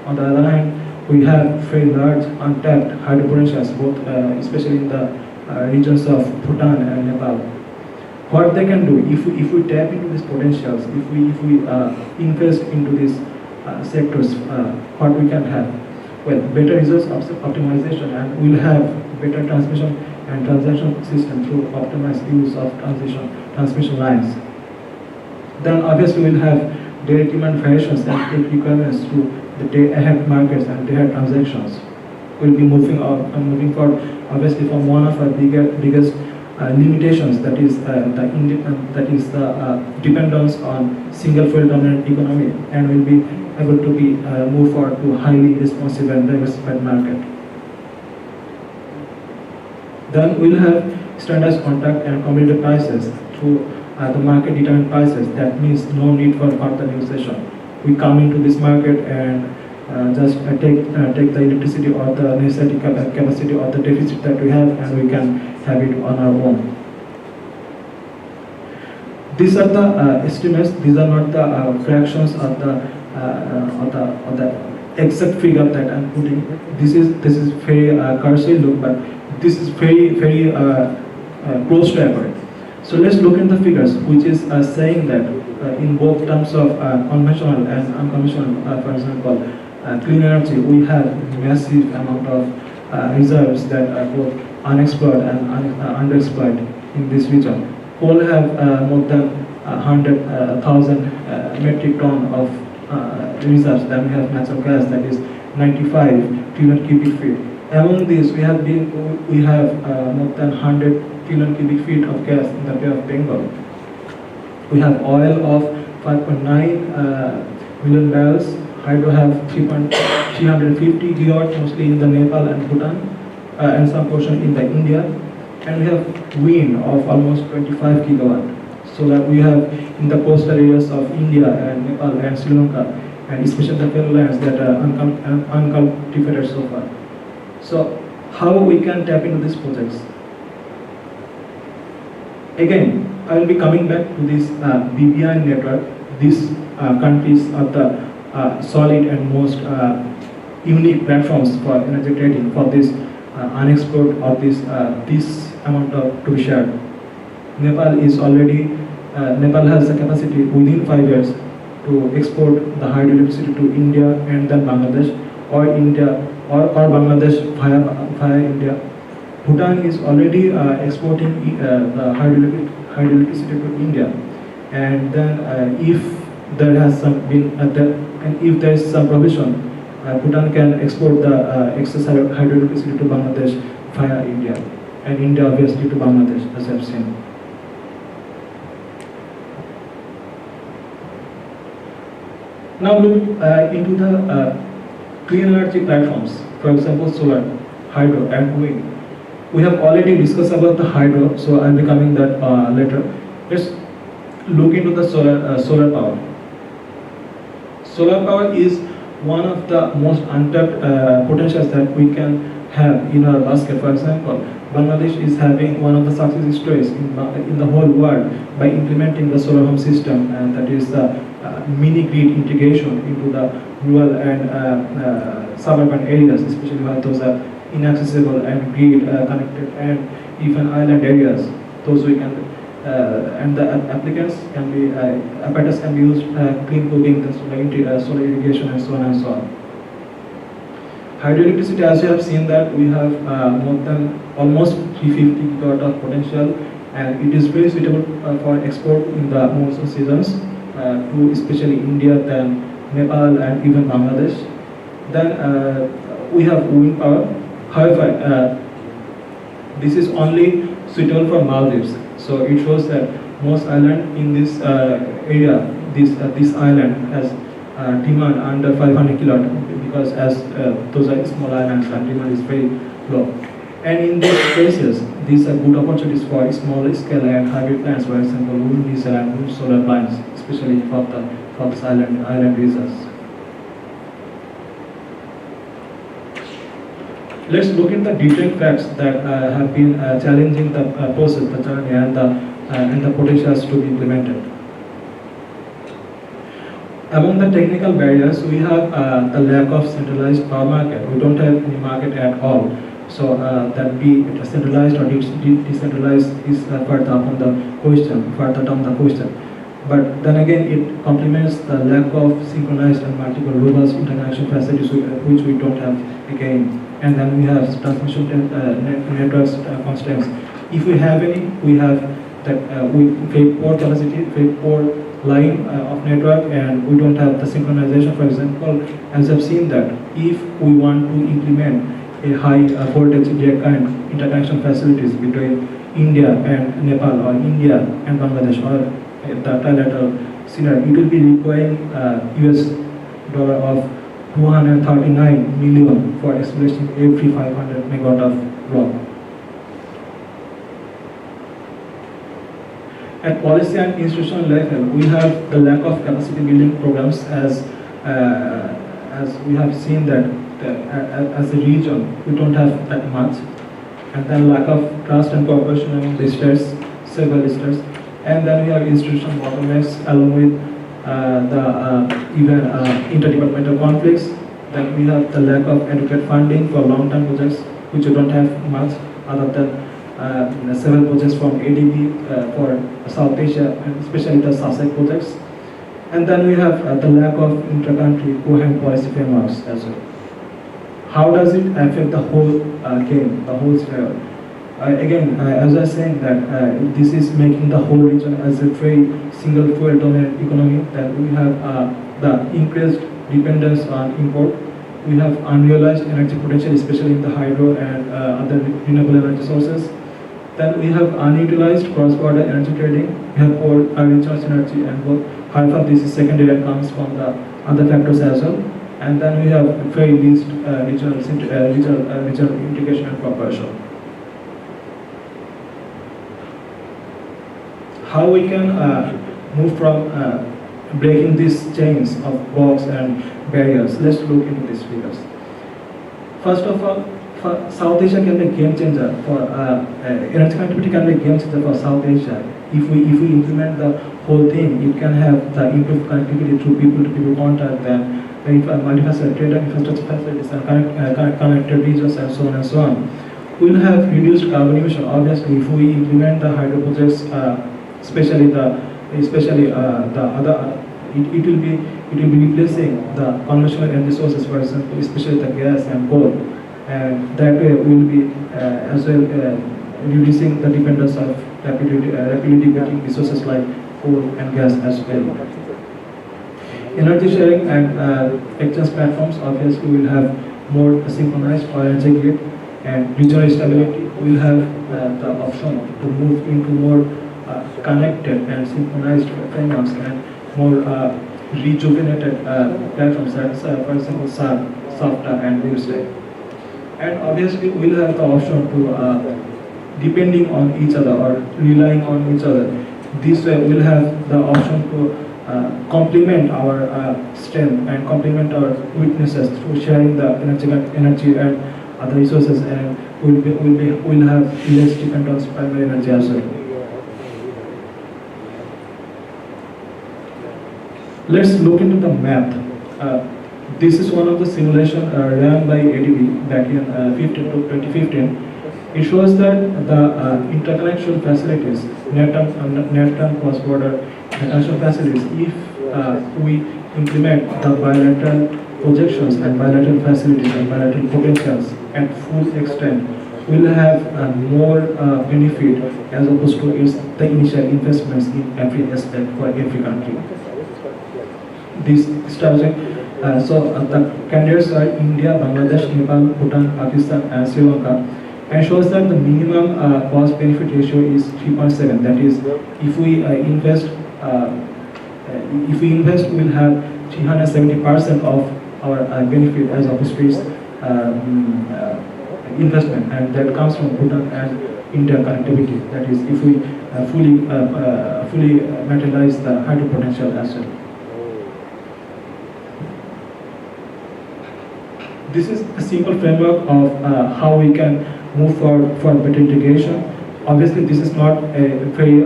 Speaker 4: On the other hand, we have very large untapped hydro potentials, both especially in the regions of Bhutan and Nepal. What they can do if we tap into these potentials, if we invest into these sectors, what we can have? Well, better resource optimization, and we'll have better transmission and transaction system through optimized use of transmission lines. Then obviously we'll have direct demand variations and requirements through the day-ahead markets and day-ahead transactions. We'll be moving forward, obviously, from one of our biggest limitations, that is the dependence on single fuel dominant economy, and we'll be able to move forward to highly responsive and diversified market. Then we'll have standardized contract and competitive prices through the market determined prices. That means no need for further negotiation. We come into this market and just take the electricity or the necessary capacity or the deficit that we have, and we can have it on our own. These are the estimates. These are not the fractions of the exact figure that I'm putting. This is very cursory look, but this is very close to accurate. So let's look at the figures, which is saying that in both terms of conventional and unconventional, for example, clean energy, we have massive amount of reserves that are both unexplored and underexplored in this region. Coal have more than 100,000 metric ton of reserves. Then we have natural gas, that is 95 trillion cubic feet. Among these, we have more than 100 trillion cubic feet of gas in the Bay of Bengal. We have oil of 5.9 million barrels. Hydro have 350 gigawatt, mostly in the Nepal and Bhutan, and some portion in the India. And we have wind of almost 25 gigawatt. So that we have in the coastal areas of India and Nepal and Sri Lanka, and especially the federal lands that are uncultivated so far. So how we can tap into these projects? Again, I will be coming back to this BBI network. These countries are the solid and most unique platforms for energy trading for this unexplored or this amount of to be shared. Nepal has the capacity within 5 years to export the hydroelectricity to India and then Bangladesh, or Bangladesh via India. Bhutan is already exporting the hydroelectricity to India, and then if there has if there is some provision, Bhutan can export the excess hydroelectricity to Bangladesh via India, and India obviously to Bangladesh, as I've seen. Now look into the clean energy platforms, for example, solar, hydro, and wind. We have already discussed about the hydro, so I'll be coming that later. Let's look into the solar power. Solar power is one of the most untapped potentials that we can have in our basket. For example, Bangladesh is having one of the success stories in the whole world by implementing the solar home system, and that is the mini grid integration into the rural and suburban areas, especially where those are inaccessible and grid connected, and even island areas. Those we can and the applicants can be apparatus can be used clean cooking, the solar irrigation, and so on and so on. Hydroelectricity, as you have seen that we have more than almost 350 gigawatt of potential, and it is very suitable for export in the monsoon seasons to especially India, then Nepal, and even Bangladesh. Then we have wind power. However, this is only suitable for Maldives. So it shows that most island in this area, this island has demand under 500 kilowatt, because as those are small islands and demand is very low. And in these cases, these are good opportunities for small scale and hybrid plants, for example, wind diesel and wind solar plants, especially for this island regions. Let's look at the detailed facts that have been challenging the process, the journey, and the potentials to be implemented. Among the technical barriers, we have the lack of centralized power market. We don't have any market at all. So that be it centralized or decentralized is further down the question. But then again, it complements the lack of synchronized and multiple robust interconnection facilities, which we don't have again. And then we have transmission networks constraints. If we have any, we have that we very poor capacity, very poor line of network, and we don't have the synchronization. For example, as I've seen that if we want to implement a high voltage direct current interconnection facilities between India and Nepal, or India and Bangladesh, or the trilateral scenario, it will be requiring US dollar of 239 million for establishing every 500 megawatt of block. At policy and institutional level, we have the lack of capacity building programs, as we have seen that as a region we don't have that much, and then lack of trust and cooperation among the states, several states, and then we have institutional bottlenecks along with even interdepartmental conflicts. Then we have the lack of adequate funding for long-term projects, which we don't have much other than several projects from ADB for South Asia, and especially the SASEC projects. And then we have the lack of inter-country coherent policy frameworks as well. How does it affect the whole game, the whole scenario? Again, as I was saying that this is making the whole region as a very single fuel dominant economy, that we have the increased dependence on import. We have unrealized energy potential, especially in the hydro and other renewable energy sources. Then we have unutilized cross-border energy trading. We have poor regional synergy and both. Half of this is secondary and comes from the other factors as well. And then we have very least regional integration and cooperation. How we can move from breaking these chains of blocks and barriers? Let's look into these figures. First of all, South Asia can be a game changer for energy connectivity can be a game changer for South Asia. If we implement the whole thing, it can have the improved connectivity through people-to-people contact, then multifaceted trade and infrastructure facilities and connected regions, and so on and so on. We'll have reduced carbon emission. Obviously, if we implement the hydro projects, especially the other, it will be replacing the conventional energy sources, for example, especially the gas and coal, and that way we will be as well reducing the dependence of rapidly depleting resources like coal and gas as well. Energy sharing and exchange platforms obviously will have more synchronized energy grid, and regional stability will have the option to move into more connected and synchronized frameworks and more rejuvenated platforms, that's for example SAFTA and WSTEC. And obviously we'll have the option to depending on each other or relying on each other. This way we'll have the option to complement our strength and complement our weaknesses through sharing the energy and other resources, and we'll have less dependence on primary energy as well. Let's look into the math. This is one of the simulation ran by ADB back in 2015. It shows that the interconnection facilities, net-term cross-border interconnection facilities, if we implement the bilateral projections and bilateral facilities and bilateral potentials at full extent, will have more benefit as opposed to the initial investments in every aspect for every country. This establishing, the candidates are India, Bangladesh, Nepal, Bhutan, Pakistan, and Sri Lanka, and shows that the minimum cost-benefit ratio is 3.7. That is, if we invest, we will have 370% of our benefit as opposed to investment, and that comes from Bhutan and India connectivity. That is, if we fully materialize the hydro potential as well. This is a simple framework of how we can move forward for better integration. Obviously, this is not a very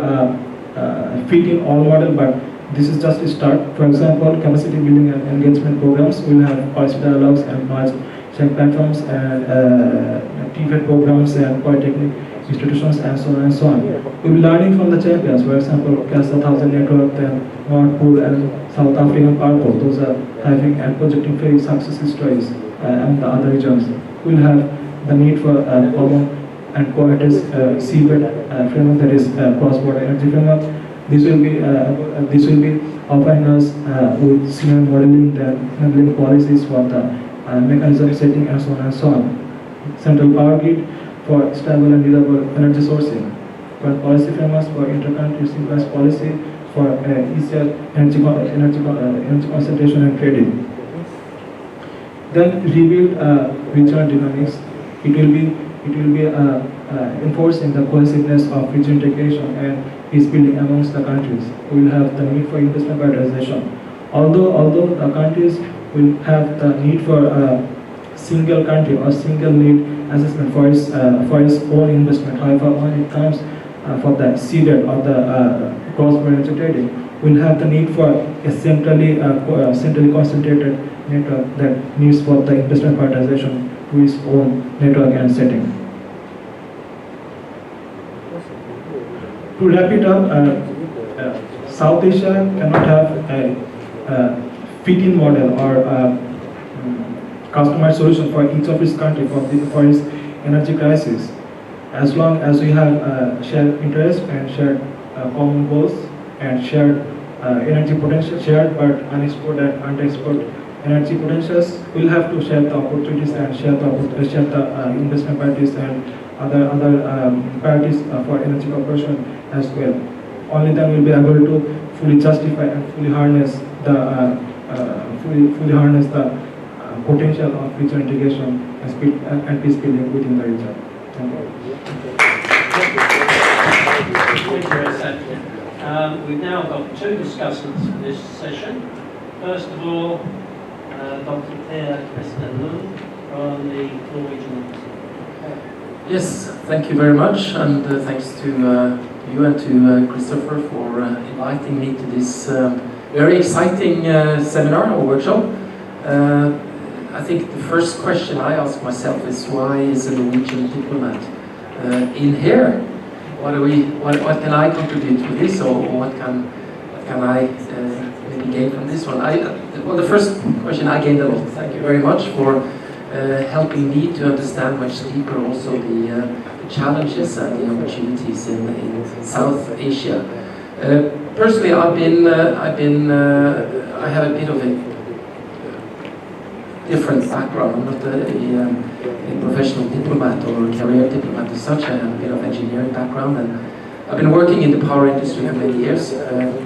Speaker 4: fit-in-all model, but this is just a start. For example, capacity building and engagement programs will have policy dialogues and merge check platforms and TVET programs and polytechnic institutions and so on and so on. We'll be learning from the champions. For example, Casa 1000 Network and Moratuwa and South African Power. Those are having and projecting very success stories. And the other regions will have the need for common and coordinated seabed framework, that is cross-border energy framework. This will be offering us with senior modeling, the enabling policies for the mechanism setting and so on and so on. Central power grid for stable and reliable energy sourcing. For policy frameworks for intercountry synchronized policy for easier energy concentration and trading. Then rebuild regional dynamics. It will be enforcing the cohesiveness of regional integration and peace building amongst the countries. We will have the need for investment prioritization. Although the countries will have the need for a single country or single need assessment for its own investment. However, when it comes for the seeded or the cross-border energy trading, we'll have the need for a centrally concentrated network that needs for the investment prioritization to its own network and setting. To wrap it up, South Asia cannot have a fit-in model or customized solution for each of its country for its energy crisis. As long as we have shared interest and shared common goals and shared energy potential, shared but unexplored and underexplored energy potentials, we'll have to share the opportunities and share the investment priorities and other priorities for energy cooperation as well. Only then we'll be able to fully justify and fully harness the potential of regional integration and peace building within the region. Thank you.
Speaker 2: We've now got two discussants for this session. First of all, Dr. Per Christer Lund from the Norwegian.
Speaker 5: Yes, thank you very much, and thanks to you and to Christopher for inviting me to this very exciting seminar or workshop. I think the first question I ask myself is, why is a Norwegian diplomat in here? What can I contribute to this, or what can I maybe gain from this one? Well, the first question, I gained a lot. Thank you very much for helping me to understand much deeper also the challenges and the opportunities in South Asia. Personally, I have a bit of a different background. I'm not a professional diplomat or a career diplomat as such. I have a bit of engineering background, and I've been working in the power industry for many years.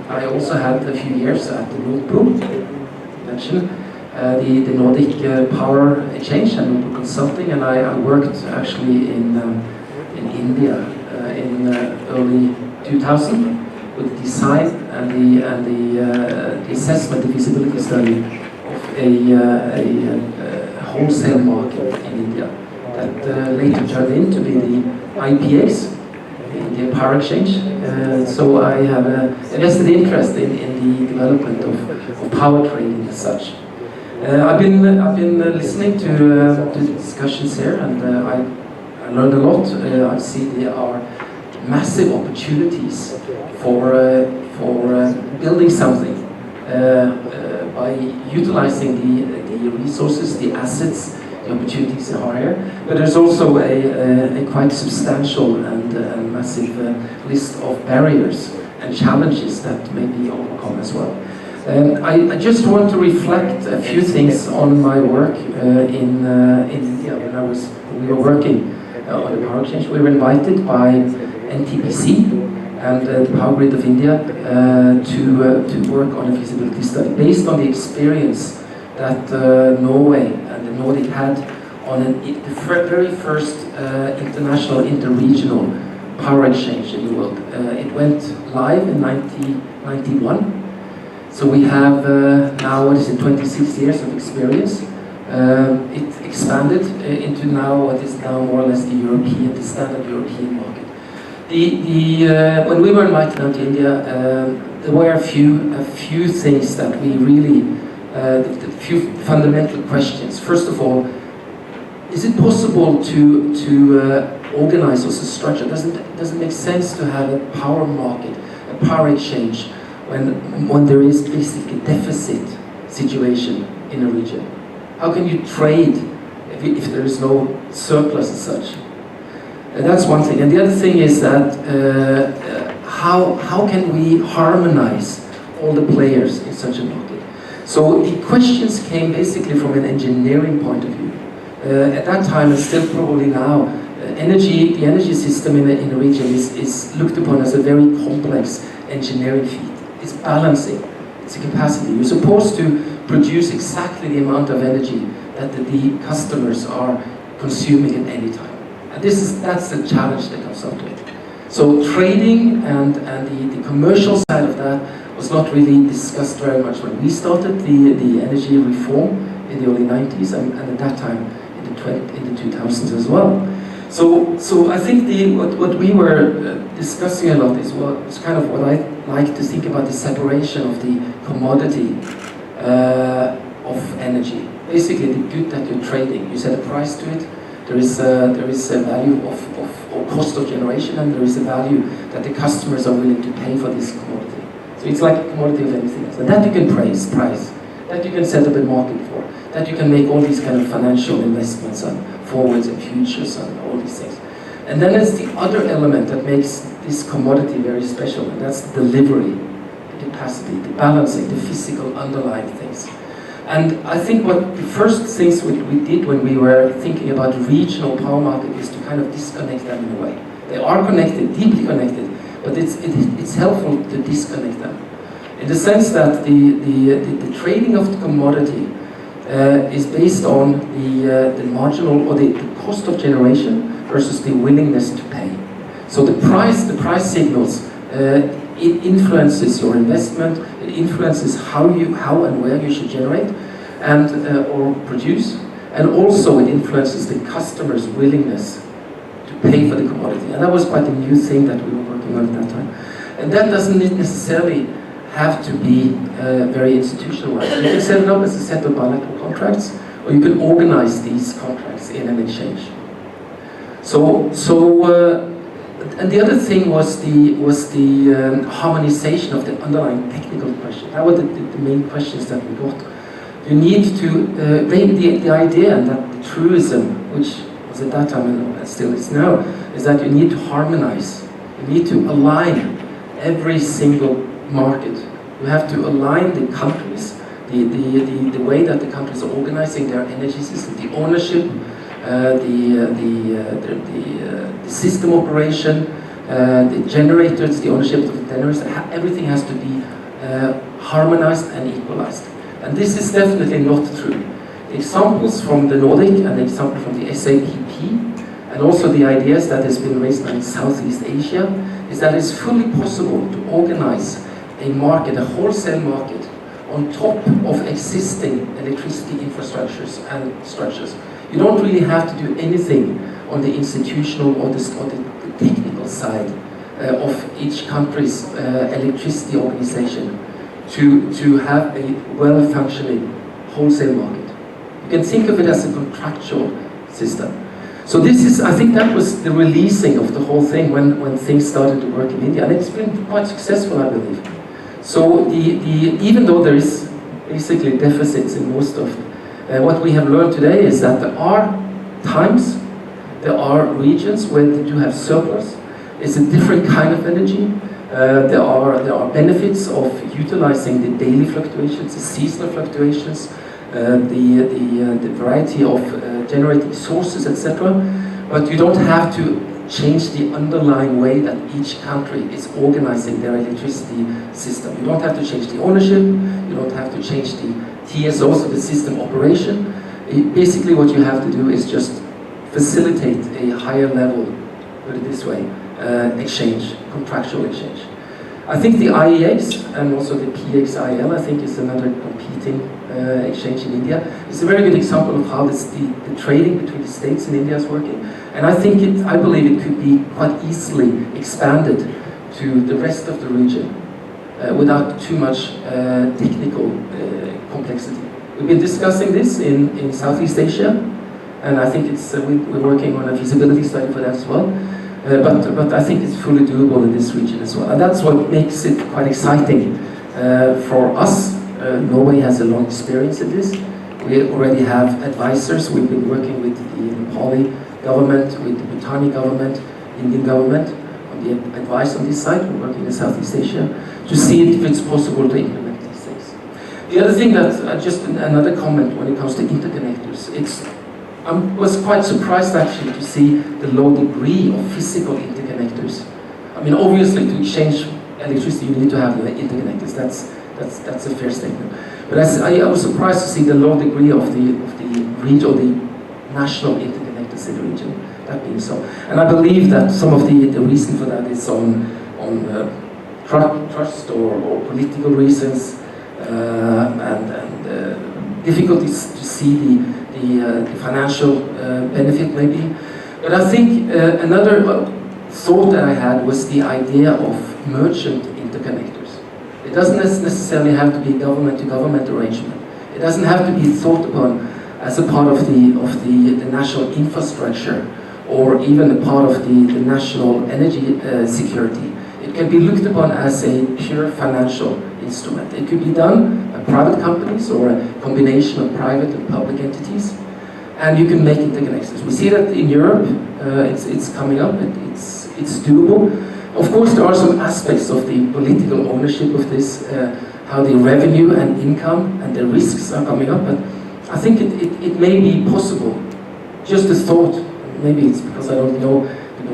Speaker 5: I also had a few years at the Norwegian, the Nordic Power Exchange and Norwegian Consulting, and I worked actually in India in early 2000 with the design and the assessment, the feasibility study of a wholesale market in India that later turned into be the IPAGs, the Indian Power Exchange. So I have a vested interest in the development of power trading as such. I've been listening to the discussions here, and I I learned a lot. I see there are massive opportunities for building something by utilizing the resources, the assets, the opportunities are here. But there's also a quite substantial and massive list of barriers and challenges that may be overcome as well. I just want to reflect a few things on my work in India when we were working on the power exchange. We were invited by NTPC and the Power Grid of India to work on a feasibility study based on the experience that Norway and the Nordic had on the very first international interregional power exchange in the world. It went live in 1991. So we have now, 26 years of experience. It expanded into now what is now more or less the standard European market. When we were invited out to India, there were a few things that we really, a few fundamental questions. First of all, is it possible to organize as a structure? Does it make sense to have a power market, a power exchange, when there is basically a deficit situation in a region? How can you trade if there is no surplus as such? That's one thing. And the other thing is that how can we harmonize all the players in such a market? So the questions came basically from an engineering point of view. At that time, and still probably now, the energy system in a region is looked upon as a very complex engineering feat. It's balancing, it's a capacity. You're supposed to produce exactly the amount of energy that the customers are consuming at any time. And that's the challenge that comes up to it. So trading and the commercial side of that was not really discussed very much when we started the energy reform in the early 90s and at that time in the 2000s as well. So I think what we were discussing a lot was kind of what I like to think about, the separation of the commodity of energy. Basically the good that you're trading, you set a price to it, there is a value or cost of generation, and there is a value that the customers are willing to pay for this commodity. So it's like a commodity of anything else. And that you can price, that you can set up a market for, that you can make all these kind of financial investments and forwards and futures and all these things. And then there's the other element that makes this commodity very special, and that's the delivery, the capacity, the balancing, the physical underlying things. And I think what the first things we did when we were thinking about regional power market is to kind of disconnect them in a way. They are connected, deeply connected, but it's helpful to disconnect them. In the sense that the trading of the commodity is based on the marginal or the cost of generation versus the willingness to pay. So the price signals, it influences your investment, it influences how and where you should generate and or produce, and also it influences the customer's willingness to pay for the commodity. And that was quite a new thing that we were working on at that time. And that doesn't necessarily have to be very institutionalized. You can set it up as a set of bilateral contracts, or you can organize these contracts in an exchange. And the other thing was the harmonization of the underlying technical question. That were the main questions that we got. You need to the idea and that the truism, which was at that time and still is now, is that you need to harmonize. You need to align every single market. You have to align the countries, the way that the countries are organizing their energy system, the ownership, the system operation, the generators, the ownership of the generators. Everything has to be harmonized and equalized. And this is definitely not true. The examples from the Nordic and the example from the SAPP, and also the ideas that has been raised in Southeast Asia, is that it's fully possible to organize a market, a wholesale market, on top of existing electricity infrastructures and structures. You don't really have to do anything on the institutional or the technical side of each country's electricity organization to have a well-functioning wholesale market. You can think of it as a contractual system. So this is, I think that was the releasing of the whole thing when things started to work in India, and it's been quite successful, I believe. So even though there is basically deficits in most of what we have learned today is that there are times, there are regions where they do have surplus. It's a different kind of energy. There are benefits of utilizing the daily fluctuations, the seasonal fluctuations, the variety of generating sources, etc. But you don't have to change the underlying way that each country is organizing their electricity system. You don't have to change the ownership, you don't have to change the TSOs, so the system operation. Basically what you have to do is just facilitate a higher level, put it this way, exchange, contractual exchange. I think the IEX and also the PXIL, I think, is another competing exchange in India. It's a very good example of how the trading between the states and India is working. And I believe it could be quite easily expanded to the rest of the region without too much technical complexity. We've been discussing this in Southeast Asia, and I think we're working on a feasibility study for that as well. But I think it's fully doable in this region as well. And that's what makes it quite exciting for us. Norway has a long experience in this. We already have advisors. We've been working with the Nepali government, with the Bhutani government, Indian government, on the advice on this side. We're working in Southeast Asia to see if it's possible to implement these things. The other thing that, just another comment when it comes to interconnectors, I was quite surprised actually to see the low degree of physical interconnectors. I mean, obviously to exchange electricity you need to have the interconnectors. That's a fair statement. But I was surprised to see the low degree of the region, or the national interconnectors in the region. That being so, and I believe that some of the reason for that is on trust or political reasons and difficulties to see the financial benefit maybe. But I think another thought that I had was the idea of merchant interconnectors. It doesn't necessarily have to be a government-to-government arrangement. It doesn't have to be thought upon as a part of the national infrastructure or even a part of the national energy security. It can be looked upon as a pure financial instrument. It could be done by private companies or a combination of private and public entities, and you can make interconnections. We see that in Europe, it's coming up, it's doable. Of course, there are some aspects of the political ownership of this, how the revenue and income and the risks are coming up, but I think it may be possible. Just a thought, maybe it's because I don't know the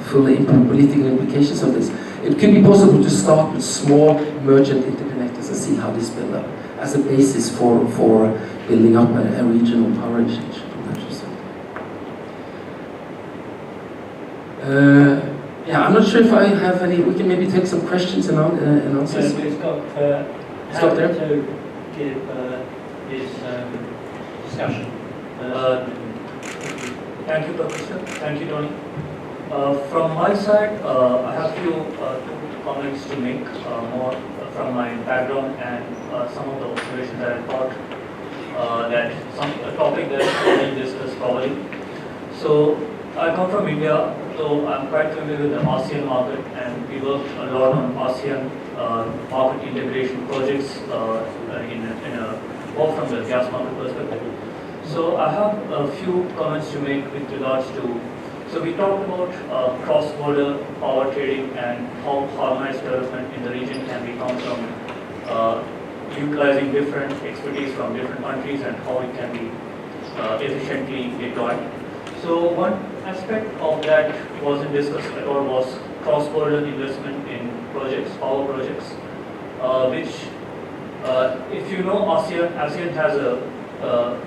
Speaker 5: political implications of this. It could be possible to start with small merchant interconnectors and see how this builds up as a basis for building up a regional power exchange from that perspective. Yeah, I'm not sure if I have any. We can maybe take some questions and answers.
Speaker 2: We've got
Speaker 5: Stop there.
Speaker 2: to give his discussion.
Speaker 6: Thank you, Per Christer. Thank you, Tony. From my side, I have two comments to make, more from my background and some of the observations that I thought that a topic that is being discussed probably. So I come from India, so I'm quite familiar with the ASEAN market, and we work a lot on ASEAN market integration projects more from the gas market perspective. So I have a few comments to make with regards to. So we talked about cross-border power trading and how harmonized development in the region can be come from utilizing different expertise from different countries and how it can be efficiently deployed. So one aspect of that wasn't discussed at all was cross-border investment in projects, power projects, which if you know ASEAN has a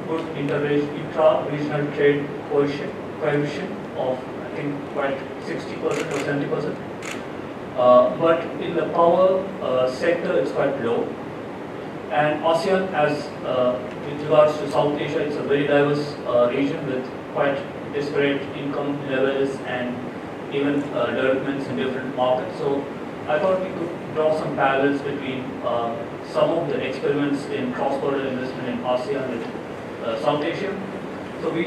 Speaker 6: good intra-regional trade coefficient of I think quite 60% or 70%. But in the power sector it's quite low. And ASEAN with regards to South Asia, it's a very diverse region with quite disparate income levels and even developments in different markets. So I thought we could draw some parallels between some of the experiments in cross-border investment in ASEAN with South Asia. So we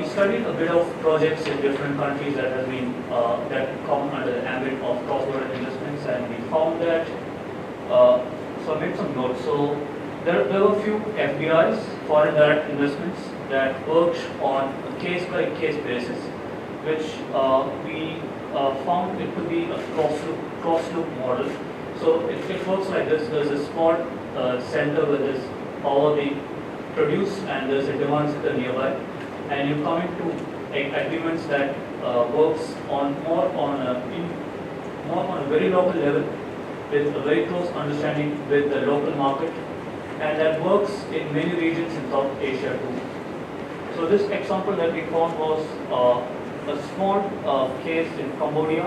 Speaker 6: studied a bit of projects in different countries that have been that come under the ambit of cross-border investments, and we found that. So I made some notes. So there were a few FDIs, foreign direct investments, that worked on a case-by-case basis, which we found it to be a cross-loop model. So it works like this. There's a small center where there's power being produced and there's a demand center nearby, and you come into agreements that works on more on a very local level with a very close understanding with the local market, and that works in many regions in South Asia too. So this example that we found was a small case in Cambodia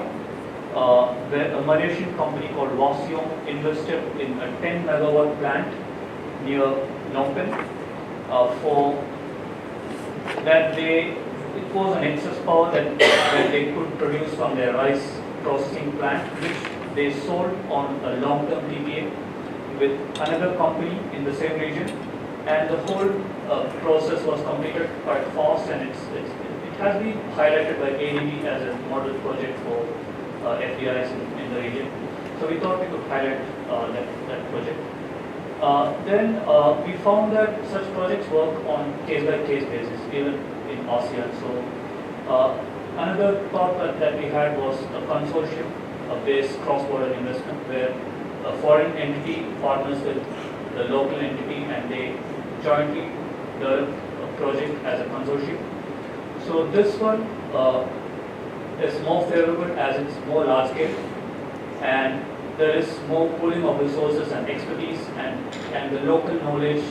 Speaker 6: where a Malaysian company called Wasyong invested in a 10 megawatt plant near Phnom Penh for that it was an excess power that they could produce from their rice processing plant, which they sold on a long-term PPA with another company in the same region, and the whole process was completed quite fast, and it has been highlighted by ADB as a model project for FDIs in the region. So we thought we could highlight that project. Then we found that such projects work on case-by-case basis, even in ASEAN. So another thought that we had was a consortium, a based cross-border investment, where a foreign entity partners with the local entity and they jointly develop a project as a consortium. So this one is more favorable as it's more large scale, and there is more pooling of resources and expertise, and the local knowledge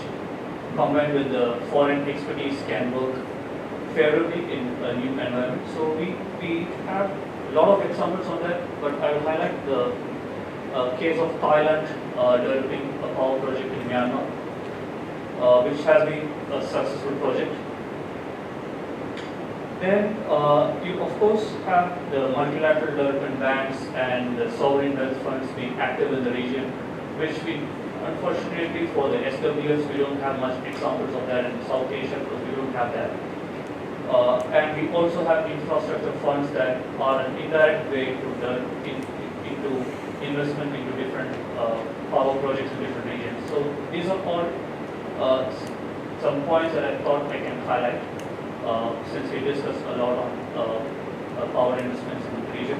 Speaker 6: combined with the foreign expertise can work favorably in a new environment. So we have a lot of examples on that, but I will highlight the case of Thailand developing a power project in Myanmar, which has been a successful project. Then you of course have the multilateral development banks and the sovereign wealth funds being active in the region, which we unfortunately for the SWFs we don't have much examples of that in South Asia because we don't have that. And we also have infrastructure funds that are an indirect way to develop into investment into different power projects in different regions. So these are all some points that I thought I can highlight. Since we discussed a lot on power investments in the region.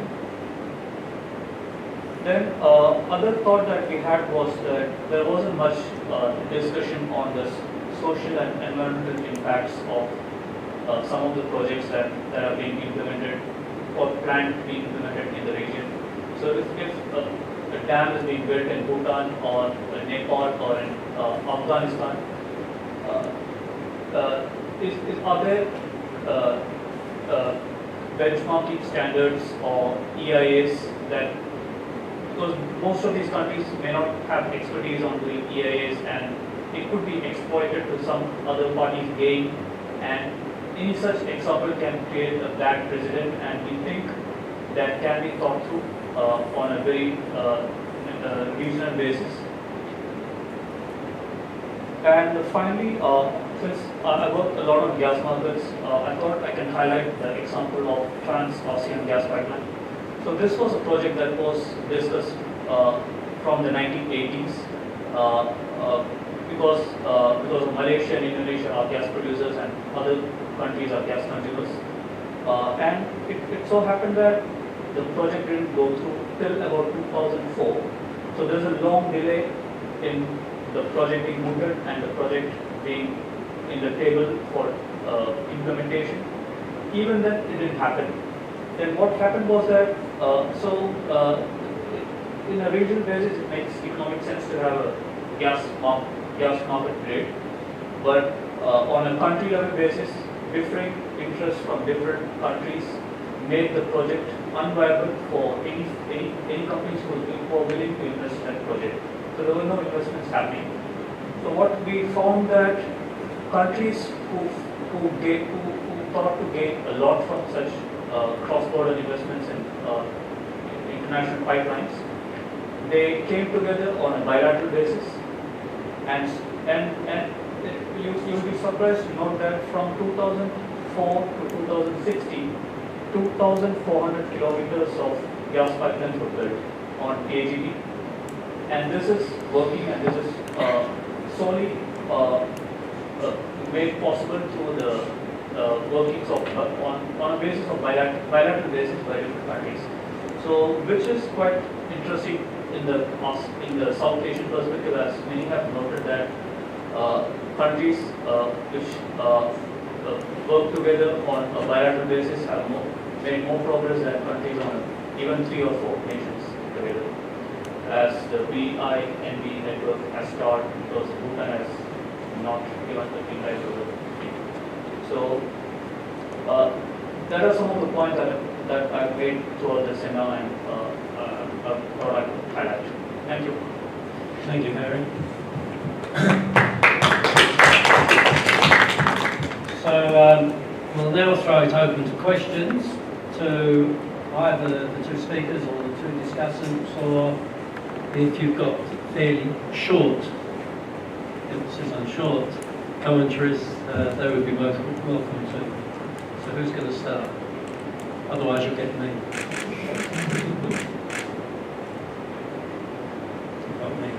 Speaker 6: Then other thought that we had was that there wasn't much discussion on the social and environmental impacts of some of the projects that are being implemented or planned to be implemented in the region. So if a dam is being built in Bhutan or in Nepal or in Afghanistan, are there benchmarking standards or EIAs that, because most of these countries may not have expertise on doing EIAs and it could be exploited to some other party's gain, and any such example can create a bad precedent, and we think that can be thought through on a very regional basis. And finally, since I worked a lot on gas markets, I thought I can highlight the example of Trans-ASEAN gas pipeline. So this was a project that was discussed from the 1980s because of Malaysia and Indonesia are gas producers and other countries are gas consumers. And it so happened that the project didn't go through till about 2004. So there's a long delay in the project being mooted and the project being in the table for implementation. Even then, it didn't happen. Then what happened was that, in a regional basis, it makes economic sense to have a gas market rate. But on a country level basis, differing interests from different countries made the project unviable for any companies who were willing to invest in that project. So there were no investments happening. So what we found that countries who thought to gain a lot from such cross-border investments in international pipelines, they came together on a bilateral basis, and you'll be surprised to know that from 2004 to 2016, 2,400 kilometers of gas pipelines were built on PAGD. And this is working, and this is solely made possible through the workings of on a basis of bilateral basis by different countries. So, which is quite interesting in the South Asian perspective, as many have noted that countries which work together on a bilateral basis have made more progress than countries on even 3 or 4 nations together. As the BINB network has started, because Bhutan has not given the green light to the. So that are some of the points that I've made throughout the seminar, and I thought I could highlight. Thank you.
Speaker 2: Thank you, Harry. So we'll now throw it open to questions to either the 2 speakers or the 2 discussants, or if you've got fairly short, emphasis on short, commentaries, they would be welcome to. So who's going to start? Otherwise you'll get me. Got me.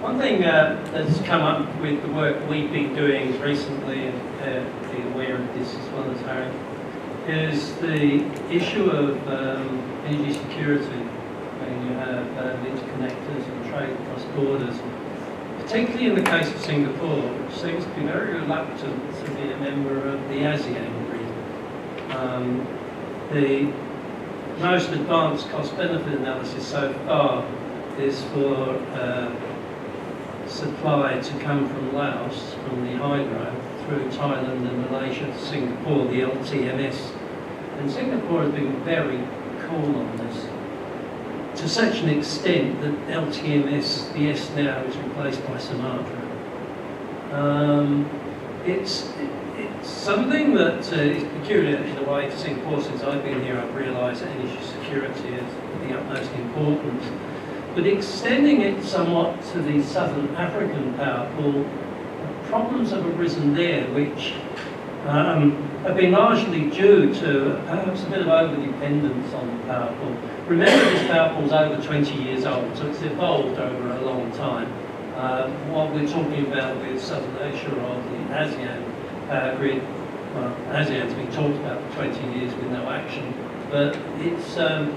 Speaker 2: One thing that's come up with the work we've been doing recently, and be aware of this as well as Harry, is the issue of energy security. When you have interconnectors and trade across borders, particularly in the case of Singapore, which seems to be very reluctant to be a member of the ASEAN grid. The most advanced cost-benefit analysis so far is for supply to come from Laos, from the hydro, through Thailand and Malaysia to Singapore, the LTMS. And Singapore has been very cool on this, to such an extent that LTMS, the S now, is replaced by Sumatra. It's something that is peculiar in a way to Singapore. Since I've been here, I've realised that energy security is of the utmost importance. But extending it somewhat to the southern African power pool, problems have arisen there which have been largely due to perhaps a bit of over-dependence on the power pool. Remember, this power pool is over 20 years old, so it's evolved over a long time. What we're talking about with Southern Asia or the ASEAN power grid, well, ASEAN's been talked about for 20 years with no action, but it's a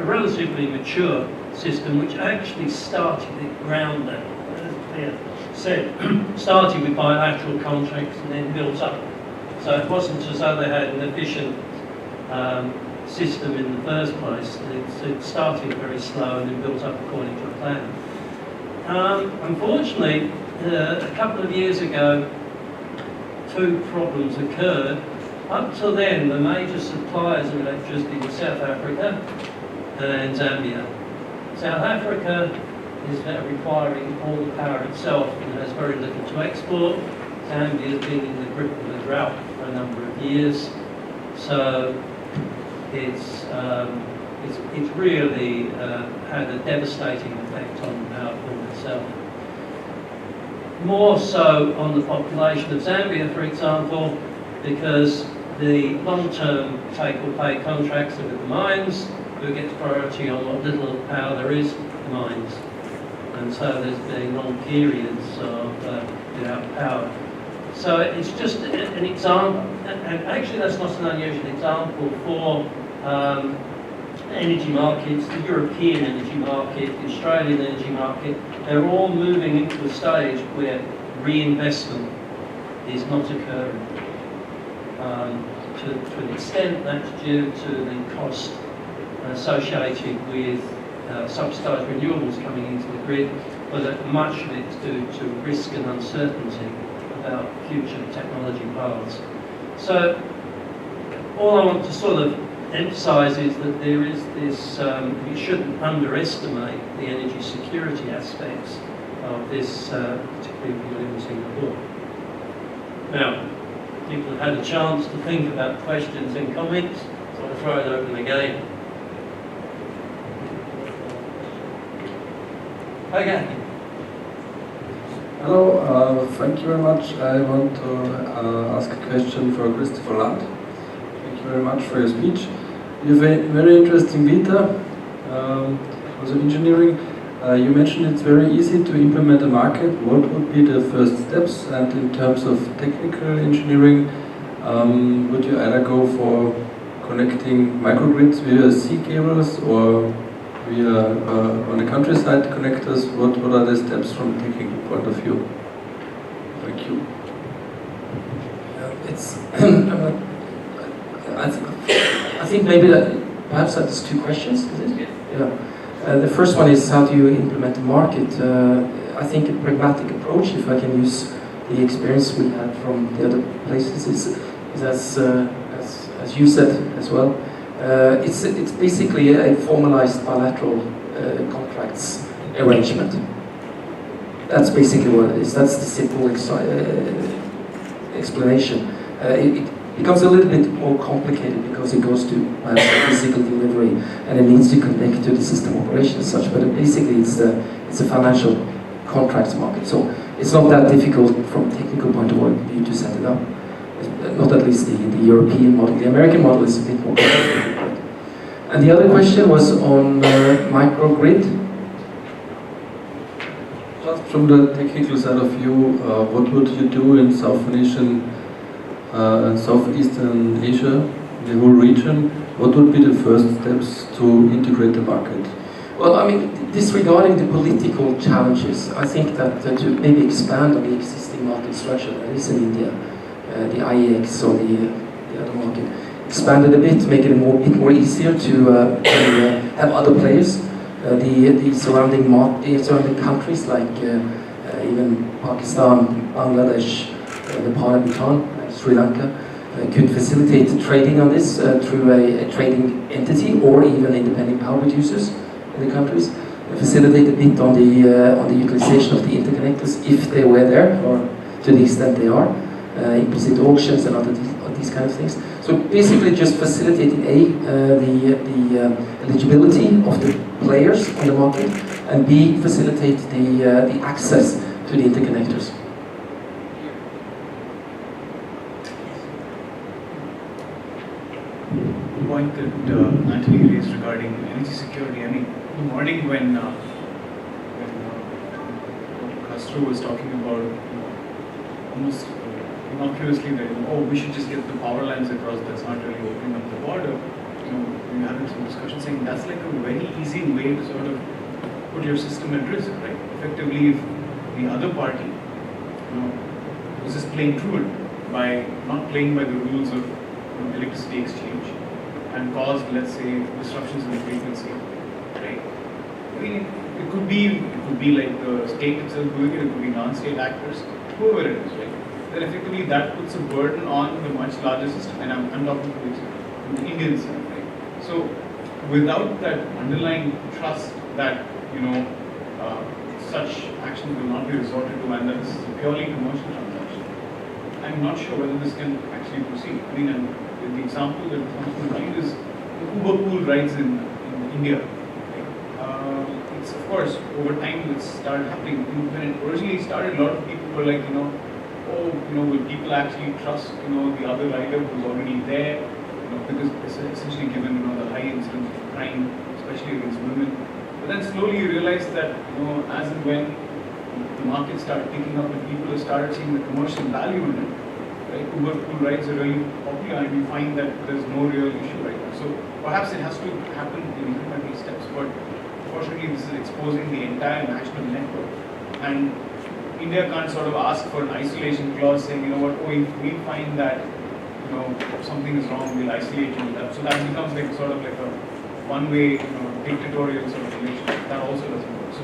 Speaker 2: relatively mature system which actually started at ground level, as Claire said, started with bilateral contracts and then built up. So it wasn't as though they had an efficient system in the first place. It started very slow and then built up according to a plan. Unfortunately, a couple of years ago, 2 problems occurred. Up till then, the major suppliers of electricity were South Africa and Zambia. South Africa is requiring all the power itself and has very little to export. Zambia has been in the grip of a drought for a number of years, so it's really had a devastating effect on the power pool itself. More so on the population of Zambia, for example, because the long-term take-or-pay contracts are with the mines, who gets priority on what little power there is, the mines. And so there's been long periods of without power. So it's just an example, and actually that's not an unusual example for energy markets, the European energy market, the Australian energy market. They're all moving into a stage where reinvestment is not occurring. To an extent, that's due to the cost associated with subsidised renewables coming into the grid, but much of it's due to risk and uncertainty about future technology paths. So all I want to sort of emphasise is that there is this, you shouldn't underestimate the energy security aspects of this, particularly if you live in Singapore. Now, people have had a chance to think about questions and comments, so I'll throw it open again. Okay.
Speaker 7: Hello, thank you very much. I want to ask a question for Christopher Lund. Thank you very much for your speech. You have a very interesting vita, also engineering. You mentioned it's very easy to implement a market. What would be the first steps? And in terms of technical engineering, would you either go for connecting microgrids via sea cables or via on the countryside connectors? What are the steps from a technical point of view? Thank you.
Speaker 5: It's I think maybe that perhaps that's two questions. Is it? Yeah. The first one is how do you implement the market? I think a pragmatic approach, if I can use the experience we had from the other places, is as you said as well. It's basically a formalized bilateral contracts arrangement. That's basically what it is. That's the simple explanation. It becomes a little bit more complicated because it goes to physical delivery and it needs to connect to the system operation as such. But basically, it's a financial contracts market. So it's not that difficult from a technical point of view to set it up. Not at least the European model. The American model is a bit more complicated. And the other question was on microgrid.
Speaker 7: Just from the technical side of view, what would you do in Southeastern Asia, the whole region? What would be the first steps to integrate the market?
Speaker 5: Well, I mean, disregarding the political challenges, I think that to maybe expand on the existing market structure that is in India, the IEX or the other market, expand it a bit, make it a bit more easier to have other players. The surrounding countries like even Pakistan, Bangladesh, Nepal and Bhutan, Sri Lanka, could facilitate trading on this through a trading entity or even independent power producers in the countries. Facilitate a bit on the utilization of the interconnectors if they were there, or to the extent they are, implicit auctions and other these kind of things. So basically, just facilitating the eligibility of the players on the market, and B, facilitate the access to the interconnectors.
Speaker 8: The point that Anthony raised regarding energy security. I mean, in the morning when Castro was talking about almost innocuously that we should just get the power lines across. That's not really opening up the border. We had some discussion saying that's like a very easy way to sort of put your system at risk, right? Effectively, if the other party was just playing truant by not playing by the rules of electricity exchange and caused, let's say, disruptions in the frequency, right? I mean, it could be like the state itself doing it. It could be non-state actors, whoever it is, right? Then effectively that puts a burden on the much larger system, and I'm talking to the Indian side, right? So without that underlying trust that such actions will not be resorted to, and that this is a purely commercial transaction, I'm not sure whether this can actually proceed. I mean, and the example that comes to mind is the Uber pool rides in India. Right? It's of course over time it's started happening. When it originally started, a lot of people were like, will people actually trust, the other rider who's already there? Because it's essentially given, the high incidence of crime, especially against women. But then slowly you realize that, as and when the market started picking up and people started seeing the commercial value in it, right? Uber pool rides are really popular, and we find that there's no real issue right now. So perhaps it has to happen in incremental steps, but unfortunately this is exposing the entire national network. And India can't sort of ask for an isolation clause saying, if we find that, something is wrong, we'll isolate you. So that becomes like sort of like a one-way, dictatorial sort of relationship. That also doesn't work. So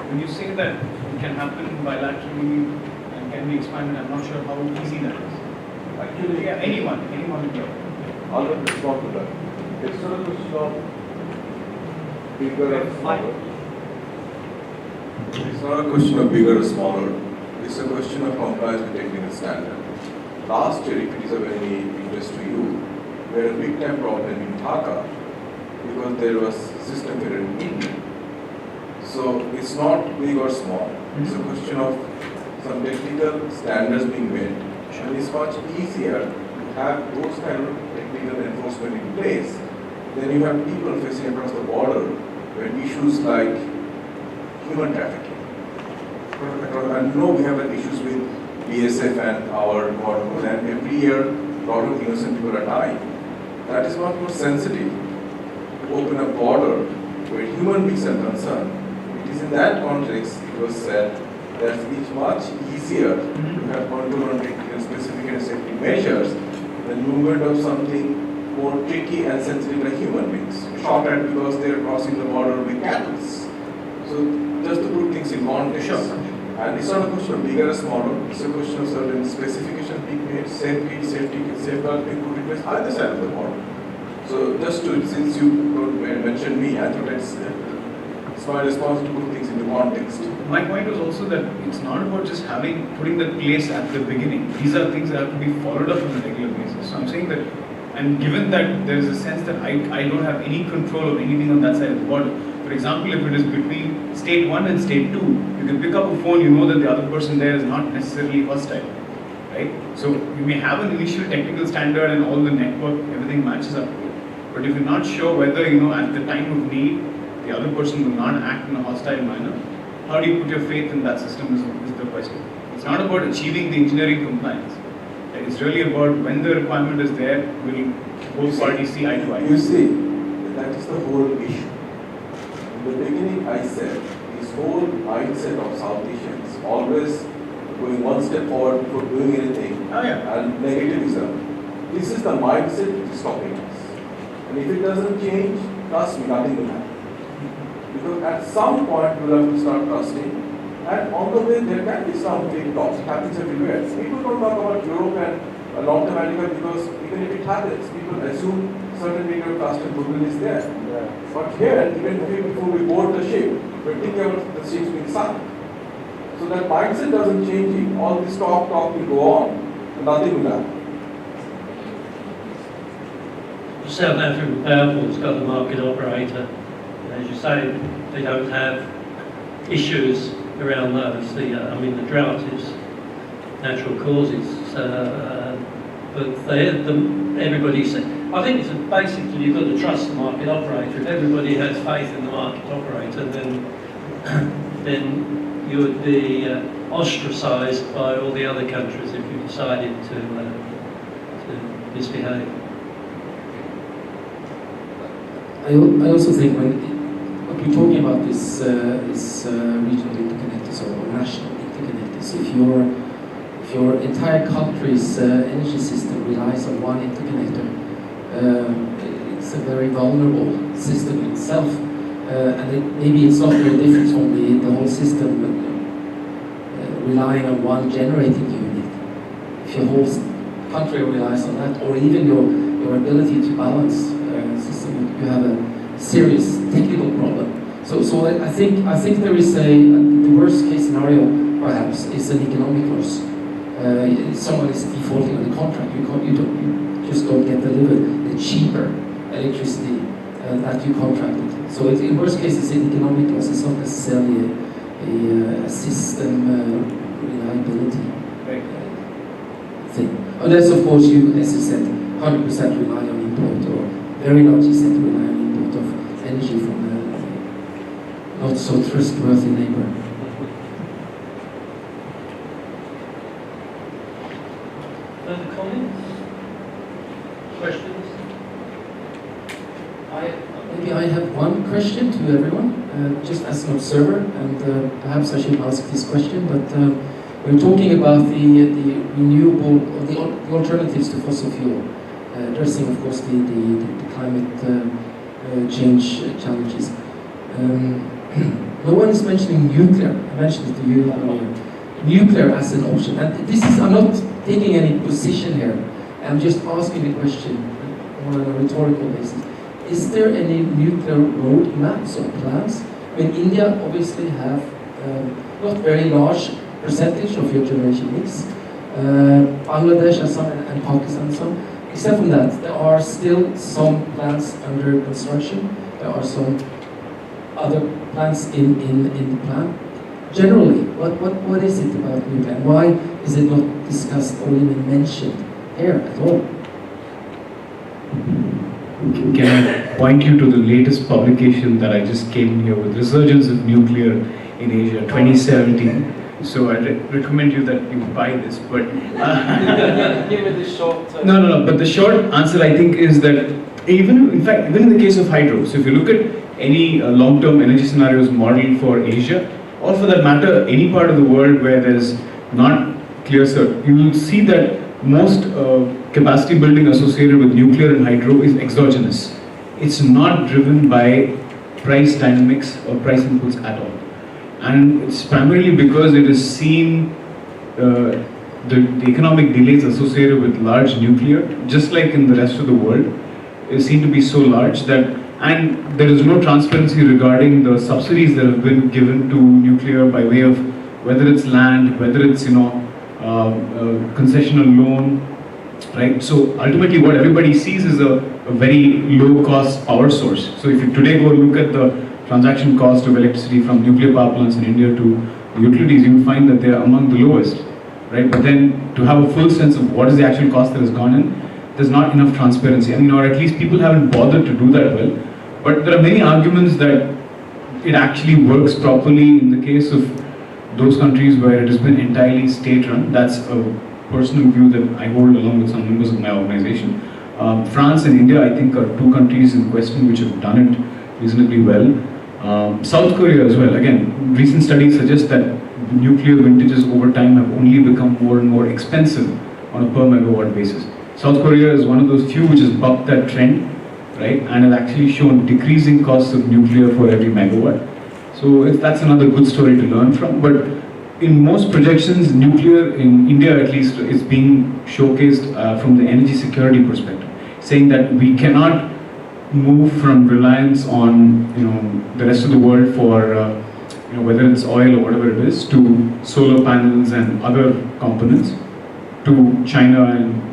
Speaker 8: when you say that it can happen bilaterally and can be expanded, I'm not sure how easy that is. Actually, yeah, anyone will do it.
Speaker 9: I'll respond to that. It's not a question of bigger or smaller. It's not a question of bigger or smaller. It's a question of compliance with technical standard. Last year, if it is of any interest to you, we had a big time problem in Dhaka because there was system failure in India. So it's not big or small. It's a question of some technical standards being met, and it's much easier to have those kind of technical enforcement in place than you have people facing across the border when issues like human trafficking. And we have issues with BSF and our border, and every year a lot of innocent people are dying. That is much more sensitive to open a border where human beings are concerned. It is in that context it was said that it's much easier to have control on technical specific and safety measures than movement of something more tricky and sensitive like human beings. Shot at because they are crossing the border with cattle. So just to put things in context. And it's not a question of bigger or smaller, it's a question of certain specifications being made, safety, safeguards being put in place either side of the border. So just to, since you mentioned me, I thought it's my response to put things into context.
Speaker 8: My point was also that it's not about just putting the place at the beginning. These are things that have to be followed up on a regular basis. So I'm saying that, and given that there is a sense that I don't have any control of anything on that side of the border. For example, if it is between state 1 and state 2, you can pick up a phone, you know that the other person there is not necessarily hostile, right? So you may have an initial technical standard and all the network, everything matches up to it. But if you're not sure whether, at the time of need, the other person will not act in a hostile manner, how do you put your faith in that system is the question. It's not about achieving the engineering compliance. It's really about when the requirement is there, will both parties see eye to eye.
Speaker 9: You see, that is the whole issue. In the beginning, I said this whole mindset of South Asians always going one step forward before doing anything, and negativism. This is the mindset which is stopping us. And if it doesn't change, trust me, nothing will happen. Because at some point, we'll have to start trusting. And on the way, there can be some big talks. It happens everywhere. People don't talk about Europe and North America because even if it happens, people assume certain degree of trust and goodwill is there. But here, even before we board the ship, we're thinking about the ships being sunk. So that mindset doesn't change. All this talk will go on, and nothing will happen.
Speaker 2: The South African Power Board's got the market operator. As you say, they don't have issues around those. The drought is natural causes. But everybody said, I think it's basically you've got to trust the market operator. If everybody has faith in the market operator, then you would be ostracised by all the other countries if you decided to misbehave.
Speaker 5: I also think when we're talking about this regional interconnectors or national interconnectors, if your entire country's energy system relies on one interconnector, it's a very vulnerable system in itself, and maybe it's not very different from the whole system relying on one generating unit. If your whole country relies on that, or even your ability to balance system, you have a serious technical problem. So I think there is the worst case scenario perhaps is an economic loss. Someone is defaulting on the contract. You just don't get delivered the cheaper electricity that you contracted. So in worst case, it's an economic loss. It's not necessarily a system reliability thing. Unless, of course, you, as you said, 100% rely on import, or very large extent rely on import of energy from a not so trustworthy neighbor.
Speaker 2: Further comments? Questions?
Speaker 5: Maybe I have one question to everyone, just as an observer, and perhaps I should ask this question, but we're talking about the renewable, or the alternatives to fossil fuel, addressing, of course, the climate change challenges. No one is mentioning nuclear. I mentioned it to you earlier. Nuclear as an option, and this is, I'm not taking any position here. I'm just asking the question on a rhetorical basis. Is there any nuclear roadmaps or plans? I mean, India obviously have not very large percentage of your generation mix. Bangladesh has some, and Pakistan some. Except from that, there are still some plants under construction. There are some other plants in the plan. generally, what is it about nuclear? And why is it not discussed or even mentioned here at all?
Speaker 10: Can I point you to the latest publication that I just came here with, Resurgence of Nuclear in Asia, 2017. So I recommend you that you buy this, but...
Speaker 5: Give it a short...
Speaker 10: No, but the short answer I think is that even in the case of hydro, so if you look at any long-term energy scenarios model for Asia, or for that matter, any part of the world where there's not clear cert, you will see that most capacity building associated with nuclear and hydro is exogenous. It's not driven by price dynamics or price inputs at all. And it's primarily because it is seen the economic delays associated with large nuclear, just like in the rest of the world, is seen to be so large that, and there is no transparency regarding the subsidies that have been given to nuclear by way of whether it's land, whether it's concessional loan, right? So ultimately what everybody sees is a very low cost power source. So if you today go look at the transaction cost of electricity from nuclear power plants in India to utilities, you will find that they are among the lowest, right? But then to have a full sense of what is the actual cost that has gone in, there's not enough transparency. I mean, or at least people haven't bothered to do that well. But there are many arguments that it actually works properly in the case of those countries where it has been entirely state-run. That's a personal view that I hold along with some members of my organization. France and India, I think, are two countries in question which have done it reasonably well. South Korea as well. Again, recent studies suggest that nuclear vintages over time have only become more and more expensive on a per megawatt basis. South Korea is one of those few which has bucked that trend, right, and has actually shown decreasing costs of nuclear for every megawatt. So that's another good story to learn from. But in most projections, nuclear in India at least is being showcased from the energy security perspective, saying that we cannot move from reliance on the rest of the world for whether it's oil or whatever it is, to solar panels and other components, to China and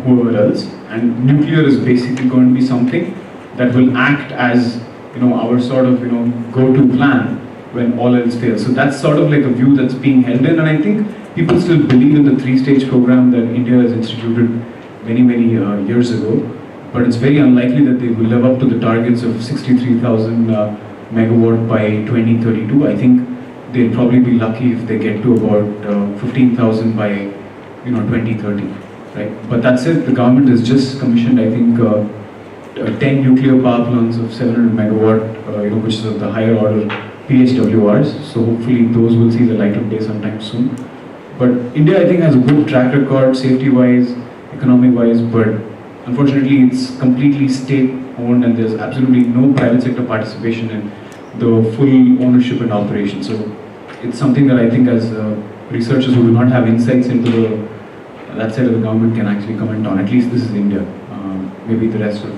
Speaker 10: whoever else. And nuclear is basically going to be something that will act as our sort of go-to plan when all else fails. So that's sort of like a view that's being held in, and I think people still believe in the three-stage program that India has instituted many years ago. But it's very unlikely that they will live up to the targets of 63,000 megawatt by 2032. I think they'll probably be lucky if they get to about 15,000 by 2030, right? But that's it. The government has just commissioned, I think, 10 nuclear power plants of 700 megawatt, which is of the higher order PHWRs. So hopefully those will see the light of day sometime soon. But India, I think, has a good track record, safety-wise, economic-wise, but unfortunately it's completely state-owned and there's absolutely no private sector participation in the full ownership and operation. So it's something that I think as researchers who do not have insights into that side of the government can actually comment on. At least this is India. Maybe the rest of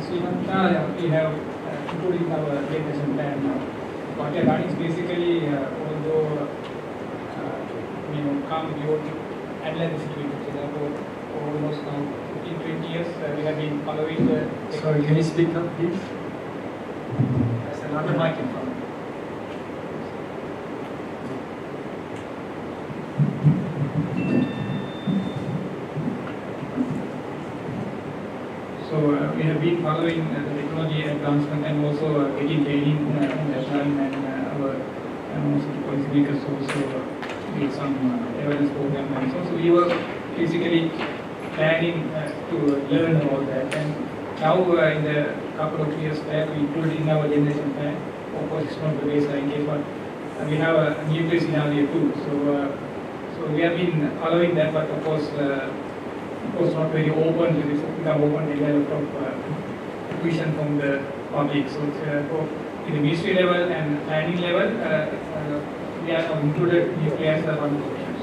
Speaker 3: Sri Lanka, we have included in our generation plan now. What we have done is basically, although come beyond Adelaide situation, about almost now 15-20 years, we have been following the...
Speaker 5: Sorry, can you speak up, please?
Speaker 3: There's another mic in front. So we have been following the technology advancement and also getting training in that time, and our policymakers also did some awareness program, and so we were basically planning to learn about that. And now in the couple of years back, we included in our generation plan. Of course, it's not the baseline case, but we have a nuclear scenario too. So we have been following that, but of course not very open to this. We have opened a level of vision from the public. So in the ministry level and planning level, we have included nuclear as one of the options.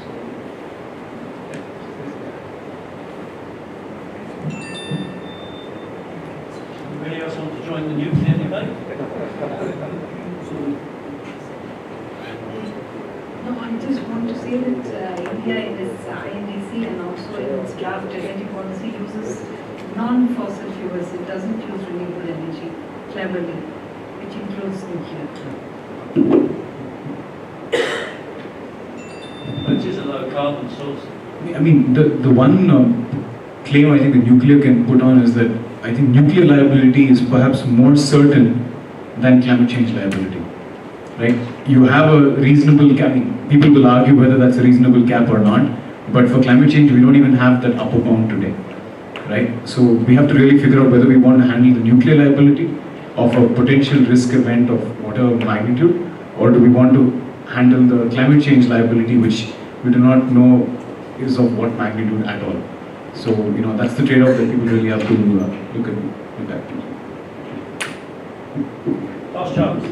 Speaker 2: Anybody else want to join the nuclear debate?
Speaker 11: No, I just want to say that India in its INDC and also in its draft energy policy uses non-fossil fuels. It doesn't use renewable energy cleverly, which includes nuclear.
Speaker 2: low carbon source.
Speaker 10: I mean, the one claim I think the nuclear can put on is that I think nuclear liability is perhaps more certain than climate change liability, right? You have a reasonable cap. People will argue whether that's a reasonable cap or not, but for climate change, we don't even have that upper bound today, right? So we have to really figure out whether we want to handle the nuclear liability of a potential risk event of whatever magnitude, or do we want to handle the climate change liability, which we do not know is of what magnitude at all. So, that's the trade-off that people really have to look at.
Speaker 2: Last chance.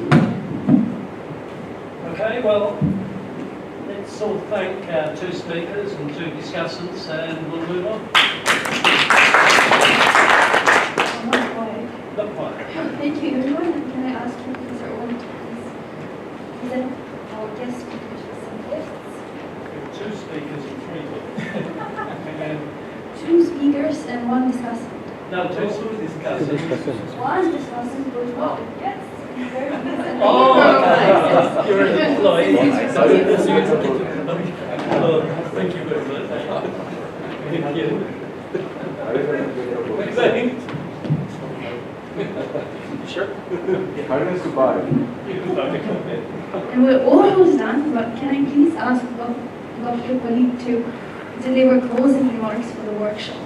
Speaker 2: Okay, well, let's all thank our two speakers and two discussants, and we'll move on.
Speaker 1: Not quite.
Speaker 2: Not quite.
Speaker 1: Thank you, everyone. And can I ask you, Professor Owen, to please present our guest speakers with some gifts?
Speaker 2: Two speakers and three and
Speaker 1: Two speakers and one discussant.
Speaker 2: no, two discussants.
Speaker 1: One discussant goes well. Yes. Very good. And
Speaker 2: Oh,
Speaker 1: then
Speaker 2: you're an employee.
Speaker 1: Yes.
Speaker 2: Oh, thank you very much. Thank you. Sure.
Speaker 9: How does to buy?
Speaker 1: And we're almost done, but can I please ask Dr. Khalid to deliver closing remarks for the workshop?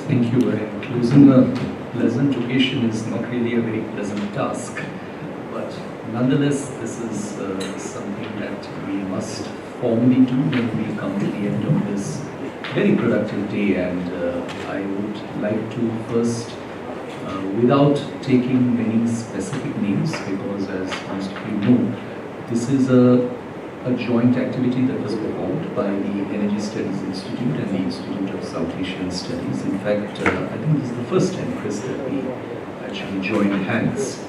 Speaker 12: Thank you. Closing a pleasant occasion is not really a very pleasant task, but nonetheless, this is something that we must formally do when we come to the end of this very productive day. And I would like to first, without taking many specific names, because as most of you know, this is a joint activity that was performed by the Energy Studies Institute and the Institute of South Asian Studies. In fact, I think this is the first time, Chris, that we actually joined hands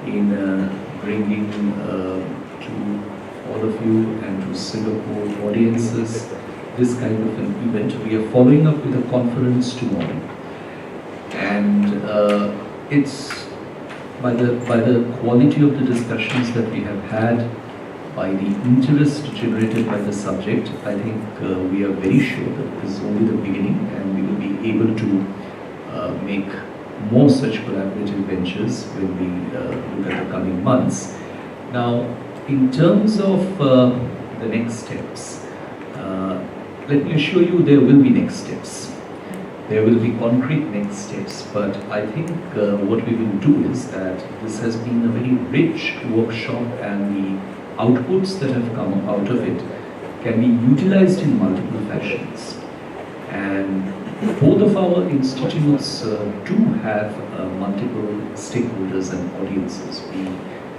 Speaker 12: in bringing to all of you and to Singapore audiences this kind of an event. We are following up with a conference tomorrow, and it's by the quality of the discussions that we have had, by the interest generated by the subject, I think we are very sure that this is only the beginning, and we will be able to make more such collaborative ventures when we look at the coming months. Now, in terms of the next steps, let me assure you there will be next steps. There will be concrete next steps, but I think what we will do is that this has been a very rich workshop, and the outputs that have come out of it can be utilized in multiple fashions. And both of our institutes do have multiple stakeholders and audiences. We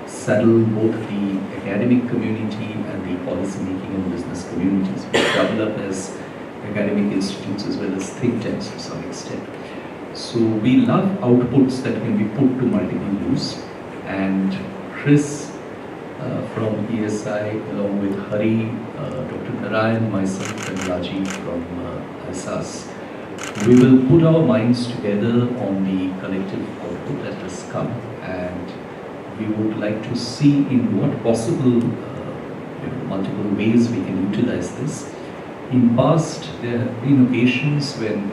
Speaker 12: saddle both the academic community and the policy making and business communities. We double up as academic institutes as well as think tanks to some extent. So we love outputs that can be put to multiple use, and Chris from ESI, along with Hari, Dr. Narayan, myself and Rajiv from ISAS, we will put our minds together on the collective output that has come, and we would like to see in what possible multiple ways we can utilize this. In past, there have been occasions when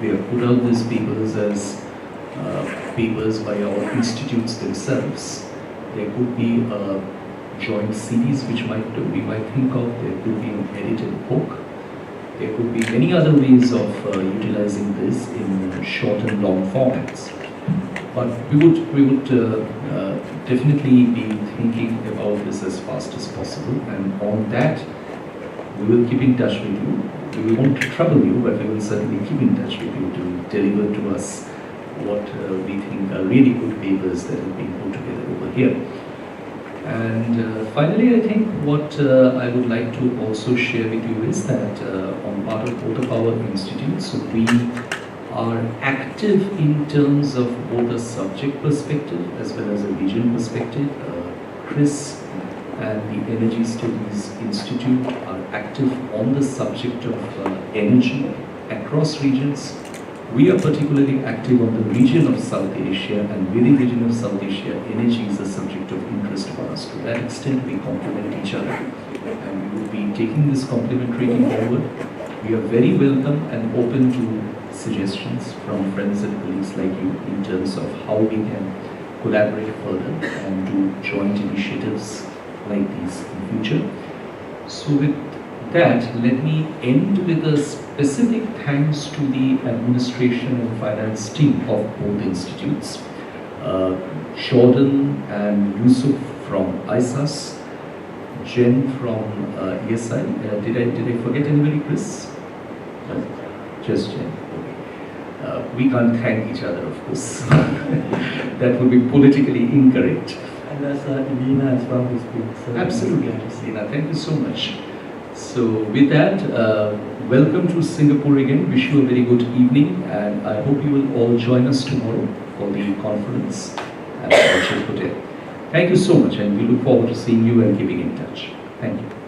Speaker 12: we have put out these papers as papers by our institutes themselves. There could be a joint series which we might think of. There could be an edited book. There could be many other ways of utilizing this in short and long formats. But we would definitely be thinking about this as fast as possible, and on that we will keep in touch with you. We won't trouble you, but we will certainly keep in touch with you to deliver to us what we think are really good papers that have been put together over here. And finally, I think what I would like to also share with you is that on part of both of our institutes, we are active in terms of both a subject perspective as well as a region perspective. Chris and the Energy Studies Institute are active on the subject of energy across regions. We are particularly active on the region of South Asia, and within the region of South Asia, energy is a subject of interest for us. To that extent, we complement each other, and we will be taking this complementarity forward. We are very welcome and open to suggestions from friends and colleagues like you in terms of how we can collaborate further and do joint initiatives like these in future. So with that, let me end with a specific thanks to the administration and finance team of both institutes. Jordan and Yusuf from ISAS, Jen from ESI. Did I forget anybody, Chris? No, just Jen. Okay. We can't thank each other, of course. That would be politically incorrect.
Speaker 13: And there's Elena as well, who's been
Speaker 12: Absolutely, Elena. Thank you so much. So with that, welcome to Singapore again. Wish you a very good evening, and I hope you will all join us tomorrow for the conference at the Hotel. Thank you so much, and we look forward to seeing you and keeping in touch. Thank you.